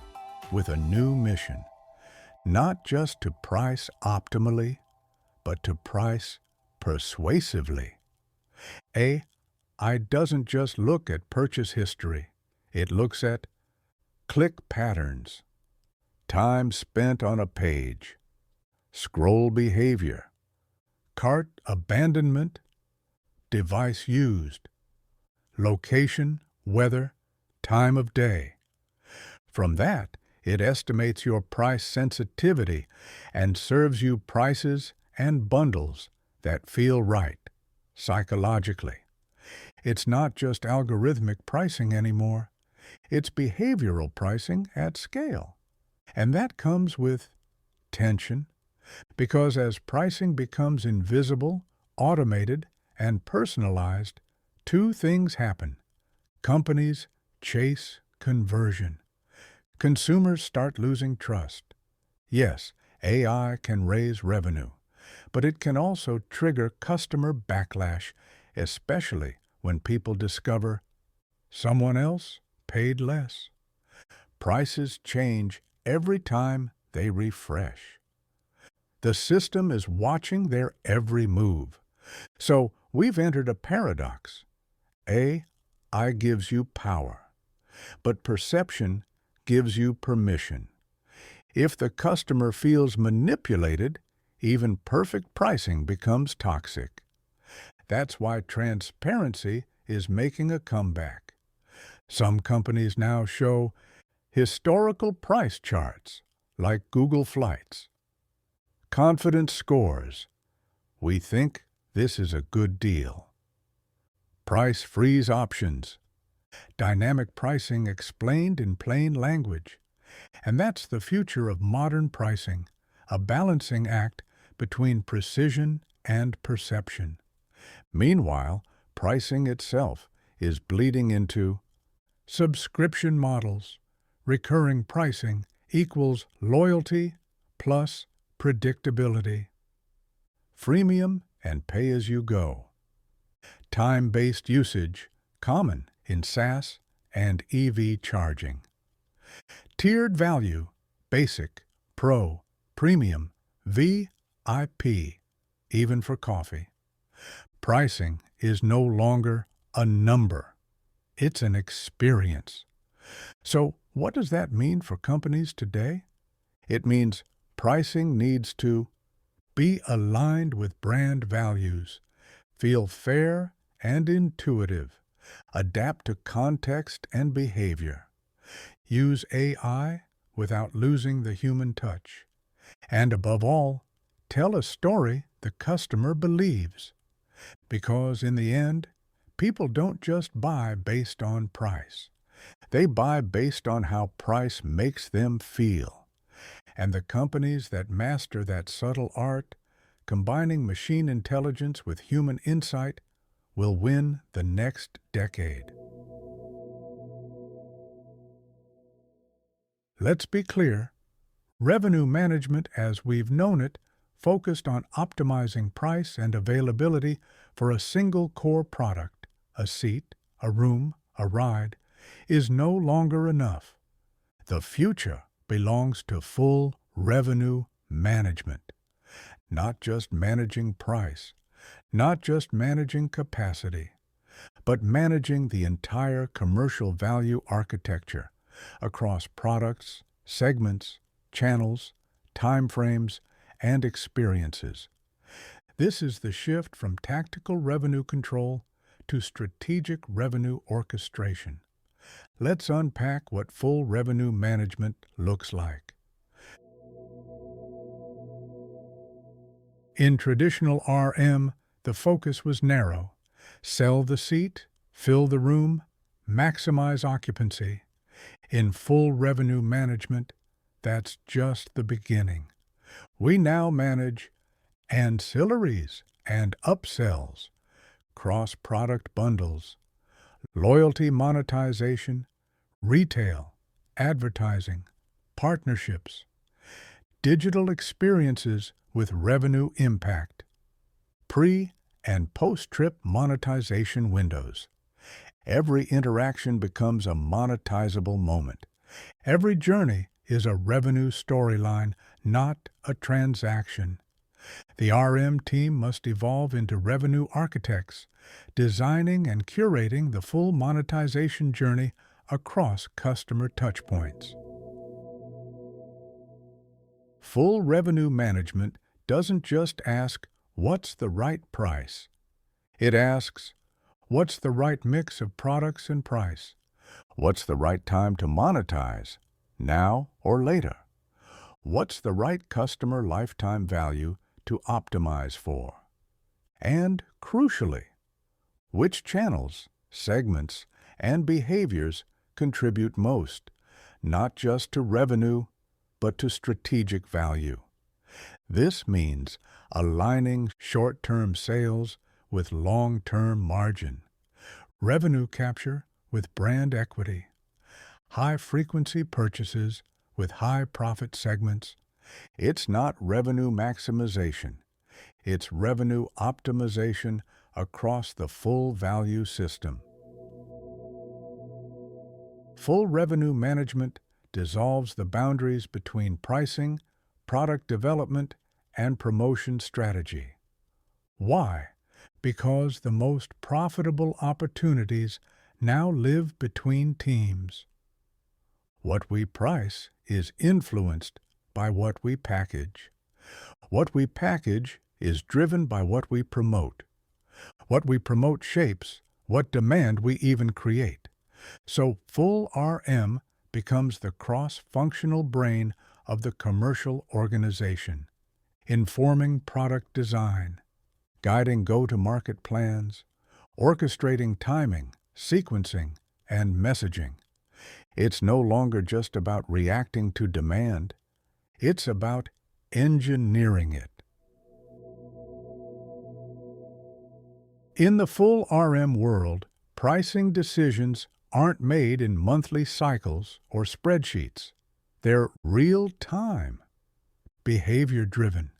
with a new mission. Not just to price optimally, but to price persuasively. AI doesn't just look at purchase history. It looks at click patterns, time spent on a page, scroll behavior, cart abandonment, device used, location, weather, time of day. From that, it estimates your price sensitivity and serves you prices and bundles that feel right, psychologically. It's not just algorithmic pricing anymore. It's behavioral pricing at scale. And that comes with tension, because as pricing becomes invisible, automated, and personalized, two things happen. Companies chase conversion. Consumers start losing trust. Yes, AI can raise revenue, but it can also trigger customer backlash, especially when people discover someone else paid less. Prices change every time they refresh. The system is watching their every move. So we've entered a paradox. AI gives you power, but perception gives you permission. If the customer feels manipulated, even perfect pricing becomes toxic. That's why transparency is making a comeback. Some companies now show historical price charts, like Google Flights. Confidence scores. We think this is a good deal. Price freeze options. Dynamic pricing explained in plain language. And that's the future of modern pricing, a balancing act between precision and perception. Meanwhile, pricing itself is bleeding into subscription models. Recurring pricing equals loyalty plus predictability. Freemium and pay-as-you-go. Time-based usage, common in SaaS and EV charging. Tiered value, basic, pro, premium, VIP, even for coffee. Pricing is no longer a number. It's an experience. So what does that mean for companies today? It means pricing needs to be aligned with brand values, feel fair and intuitive, adapt to context and behavior, use AI without losing the human touch, and above all, tell a story the customer believes. Because in the end, people don't just buy based on price. They buy based on how price makes them feel. And the companies that master that subtle art, combining machine intelligence with human insight, will win the next decade. Let's be clear. Revenue management as we've known it, focused on optimizing price and availability for a single core product, a seat, a room, a ride, is no longer enough. The future belongs to full revenue management. Not just managing price, not just managing capacity, but managing the entire commercial value architecture across products, segments, channels, timeframes, and experiences. This is the shift from tactical revenue control to strategic revenue orchestration. Let's unpack what full revenue management looks like. In traditional RM, the focus was narrow. Sell the seat, fill the room, maximize occupancy. In full revenue management, that's just the beginning. We now manage ancillaries and upsells, cross-product bundles, loyalty monetization, retail, advertising, partnerships, digital experiences with revenue impact, pre- and post-trip monetization windows. Every interaction becomes a monetizable moment. Every journey is a revenue storyline, not a transaction. The RM team must evolve into revenue architects, designing and curating the full monetization journey across customer touchpoints. Full revenue management doesn't just ask, what's the right price? It asks, what's the right mix of products and price? What's the right time to monetize, now or later? What's the right customer lifetime value to optimize for? And, crucially, which channels, segments, and behaviors contribute most, not just to revenue, but to strategic value? This means aligning short-term sales with long-term margin, revenue capture with brand equity, high-frequency purchases with high-profit segments. It's not revenue maximization. It's revenue optimization across the full value system. Full revenue management dissolves the boundaries between pricing, product development, and promotion strategy. Why? Because the most profitable opportunities now live between teams. What we price is influenced by what we package. What we package is driven by what we promote. What we promote shapes what demand we even create. So full RM becomes the cross-functional brain of the commercial organization, informing product design, guiding go-to-market plans, orchestrating timing, sequencing, and messaging. It's no longer just about reacting to demand. It's about engineering it. In the full RM world, pricing decisions aren't made in monthly cycles or spreadsheets. They're real-time, behavior-driven,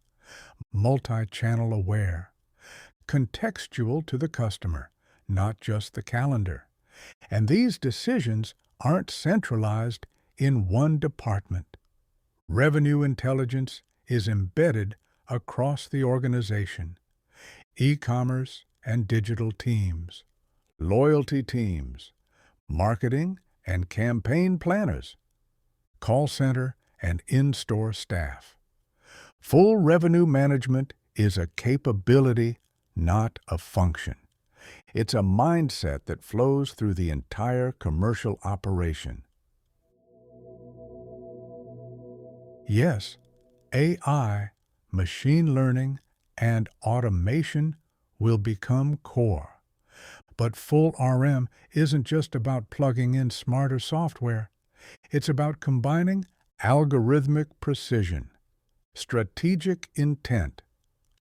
multi-channel aware, contextual to the customer, not just the calendar. And these decisions aren't centralized in one department. Revenue intelligence is embedded across the organization. E-commerce and digital teams, loyalty teams, marketing and campaign planners, call center and in-store staff. Full revenue management is a capability, not a function. It's a mindset that flows through the entire commercial operation. Yes, AI, machine learning, and automation will become core. But full RM isn't just about plugging in smarter software. It's about combining algorithmic precision, strategic intent,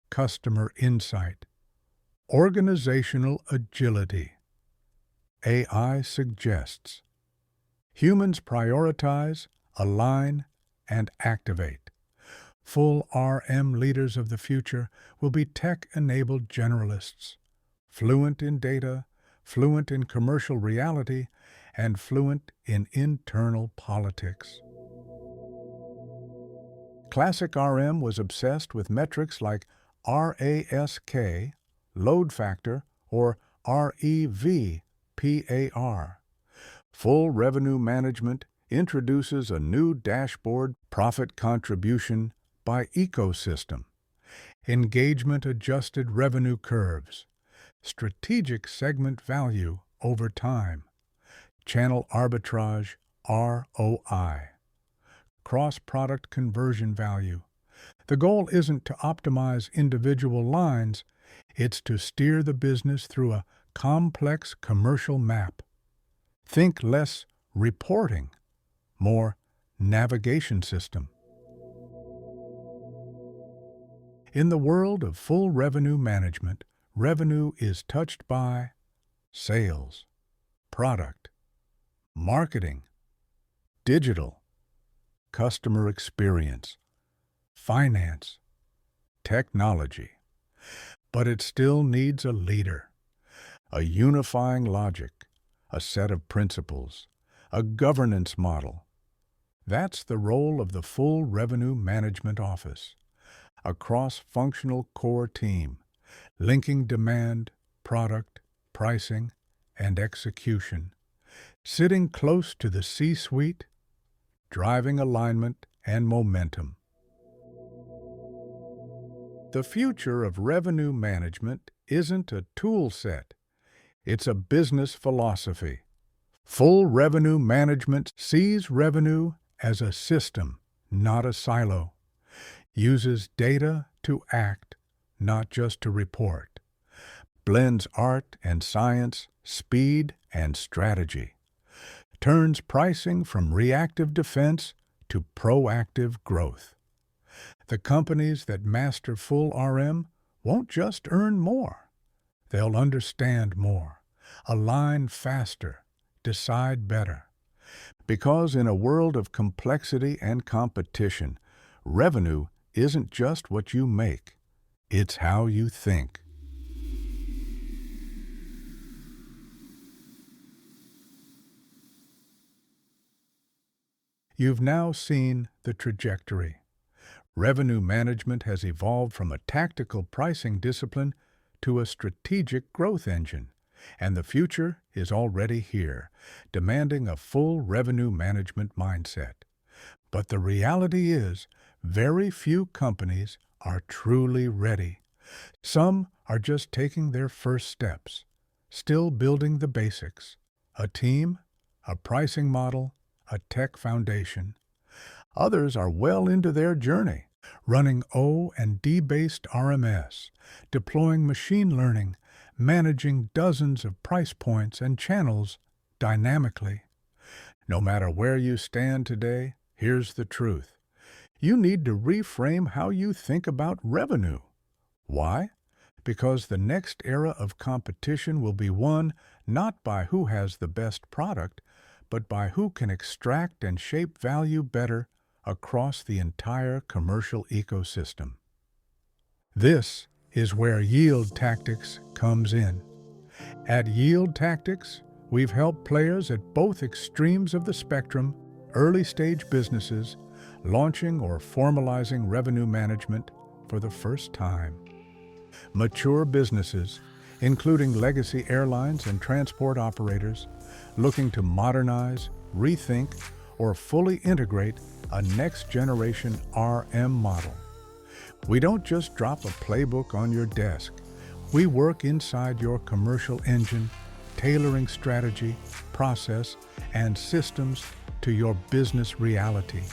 customer insight, organizational agility. AI suggests. Humans prioritize, align, and activate. Full RM leaders of the future will be tech-enabled generalists, fluent in data, fluent in commercial reality, and fluent in internal politics. Classic RM was obsessed with metrics like RASK, load factor, or REVPAR. Full revenue management introduces a new dashboard, profit contribution by ecosystem, engagement-adjusted revenue curves, strategic segment value over time, channel arbitrage ROI, cross-product conversion value. The goal isn't to optimize individual lines, it's to steer the business through a complex commercial map. Think less reporting, more navigation system. In the world of full revenue management, revenue is touched by sales, product, marketing, digital, customer experience, finance, technology. But it still needs a leader, a unifying logic, a set of principles, a governance model. That's the role of the full revenue management office, a cross-functional core team, linking demand, product, pricing, and execution, sitting close to the C-suite, driving alignment and momentum. The future of revenue management isn't a tool set, it's a business philosophy. Full revenue management sees revenue as a system, not a silo, uses data to act, not just to report, blends art and science, speed and strategy, turns pricing from reactive defense to proactive growth. The companies that master full RM won't just earn more. They'll understand more, align faster, decide better. Because in a world of complexity and competition, revenue isn't just what you make, it's how you think. You've now seen the trajectory. Revenue management has evolved from a tactical pricing discipline to a strategic growth engine, and the future is already here, demanding a full revenue management mindset. But the reality is, very few companies are truly ready. Some are just taking their first steps, still building the basics: a team, a pricing model, a tech foundation. Others are well into their journey, running O and D-based RMS, deploying machine learning, managing dozens of price points and channels dynamically. No matter where you stand today, here's the truth. You need to reframe how you think about revenue. Why? because the next era of competition will be won not by who has the best product, but by who can extract and shape value better across the entire commercial ecosystem. This is where Yield Tactics comes in. At Yield Tactics, we've helped players at both extremes of the spectrum, early-stage businesses, launching or formalizing revenue management for the first time. Mature businesses, including legacy airlines and transport operators, looking to modernize, rethink, or fully integrate a next-generation RM model. We don't just drop a playbook on your desk. We work inside your commercial engine, tailoring strategy, process, and systems to your business reality.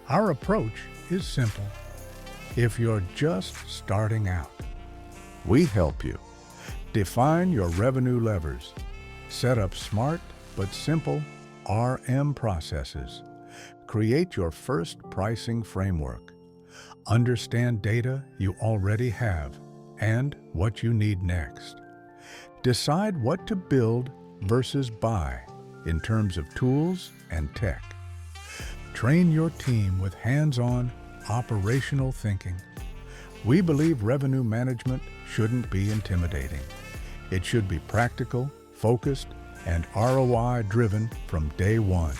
Our approach is simple. If you're just starting out, we help you. Define your revenue levers. Set up smart but simple RM processes. Create your first pricing framework. Understand data you already have and what you need next. Decide what to build versus buy in terms of tools and tech. Train your team with hands-on, operational thinking. We believe revenue management shouldn't be intimidating. It should be practical, focused, and ROI-driven from day one.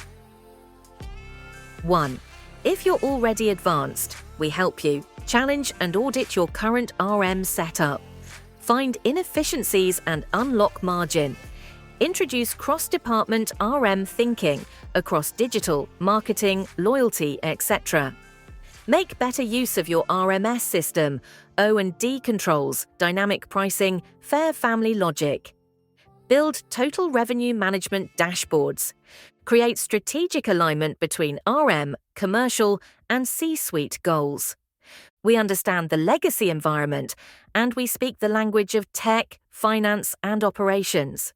1. If you're already advanced, we help you challenge and audit your current RM setup. Find inefficiencies and unlock margin. Introduce cross-department RM thinking across digital, marketing, loyalty, etc. Make better use of your RMS system, O&D controls, dynamic pricing, fair family logic. Build total revenue management dashboards. Create strategic alignment between RM, commercial, and C-suite goals. We understand the legacy environment, and we speak the language of tech, finance, and operations.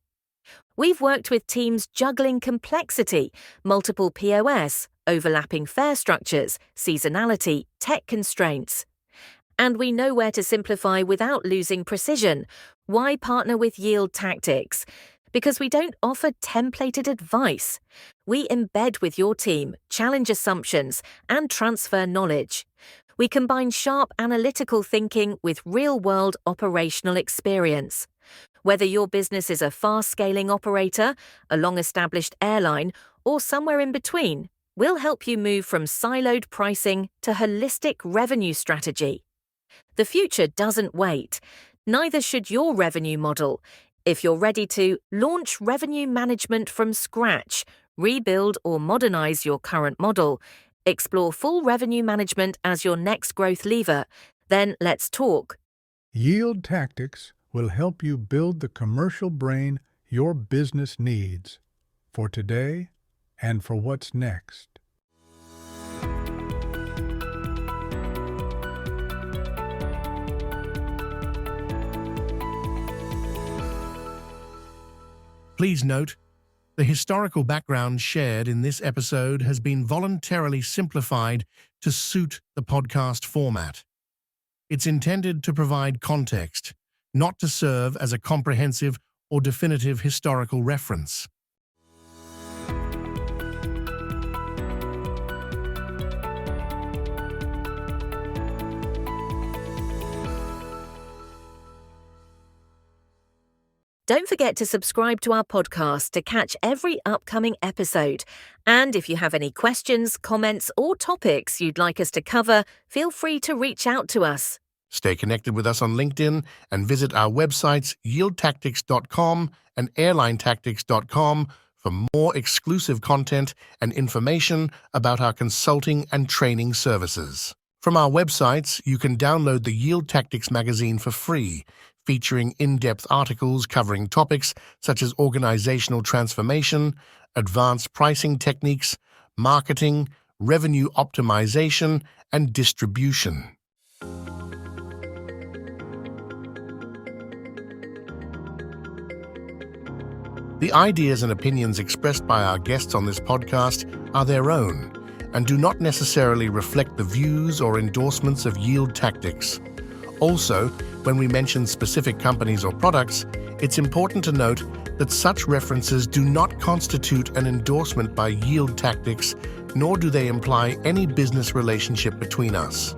We've worked with teams juggling complexity, multiple POS, overlapping fare structures, seasonality, tech constraints. And we know where to simplify without losing precision. Why partner with Yield Tactics? Because we don't offer templated advice. We embed with your team, challenge assumptions, and transfer knowledge. We combine sharp analytical thinking with real-world operational experience. Whether your business is a fast-scaling operator, a long-established airline, or somewhere in between, we'll help you move from siloed pricing to holistic revenue strategy. The future doesn't wait. Neither should your revenue model. If you're ready to launch revenue management from scratch, rebuild or modernize your current model, explore full revenue management as your next growth lever, then let's talk. Yield Tactics will help you build the commercial brain your business needs for today and for what's next. Please note, the historical background shared in this episode has been voluntarily simplified to suit the podcast format. It's intended to provide context, not to serve as a comprehensive or definitive historical reference. Don't forget to subscribe to our podcast to catch every upcoming episode. And if you have any questions, comments, or topics you'd like us to cover, feel free to reach out to us. Stay connected with us on LinkedIn and visit our websites yieldtactics.com and airlinetactics.com for more exclusive content and information about our consulting and training services. From our websites, you can download the Yield Tactics magazine for free, featuring in-depth articles covering topics such as organizational transformation, advanced pricing techniques, marketing, revenue optimization, and distribution. The ideas and opinions expressed by our guests on this podcast are their own and do not necessarily reflect the views or endorsements of Yield Tactics. Also, When we mention specific companies or products, it's important to note that such references do not constitute an endorsement by Yield Tactics, nor do they imply any business relationship between us.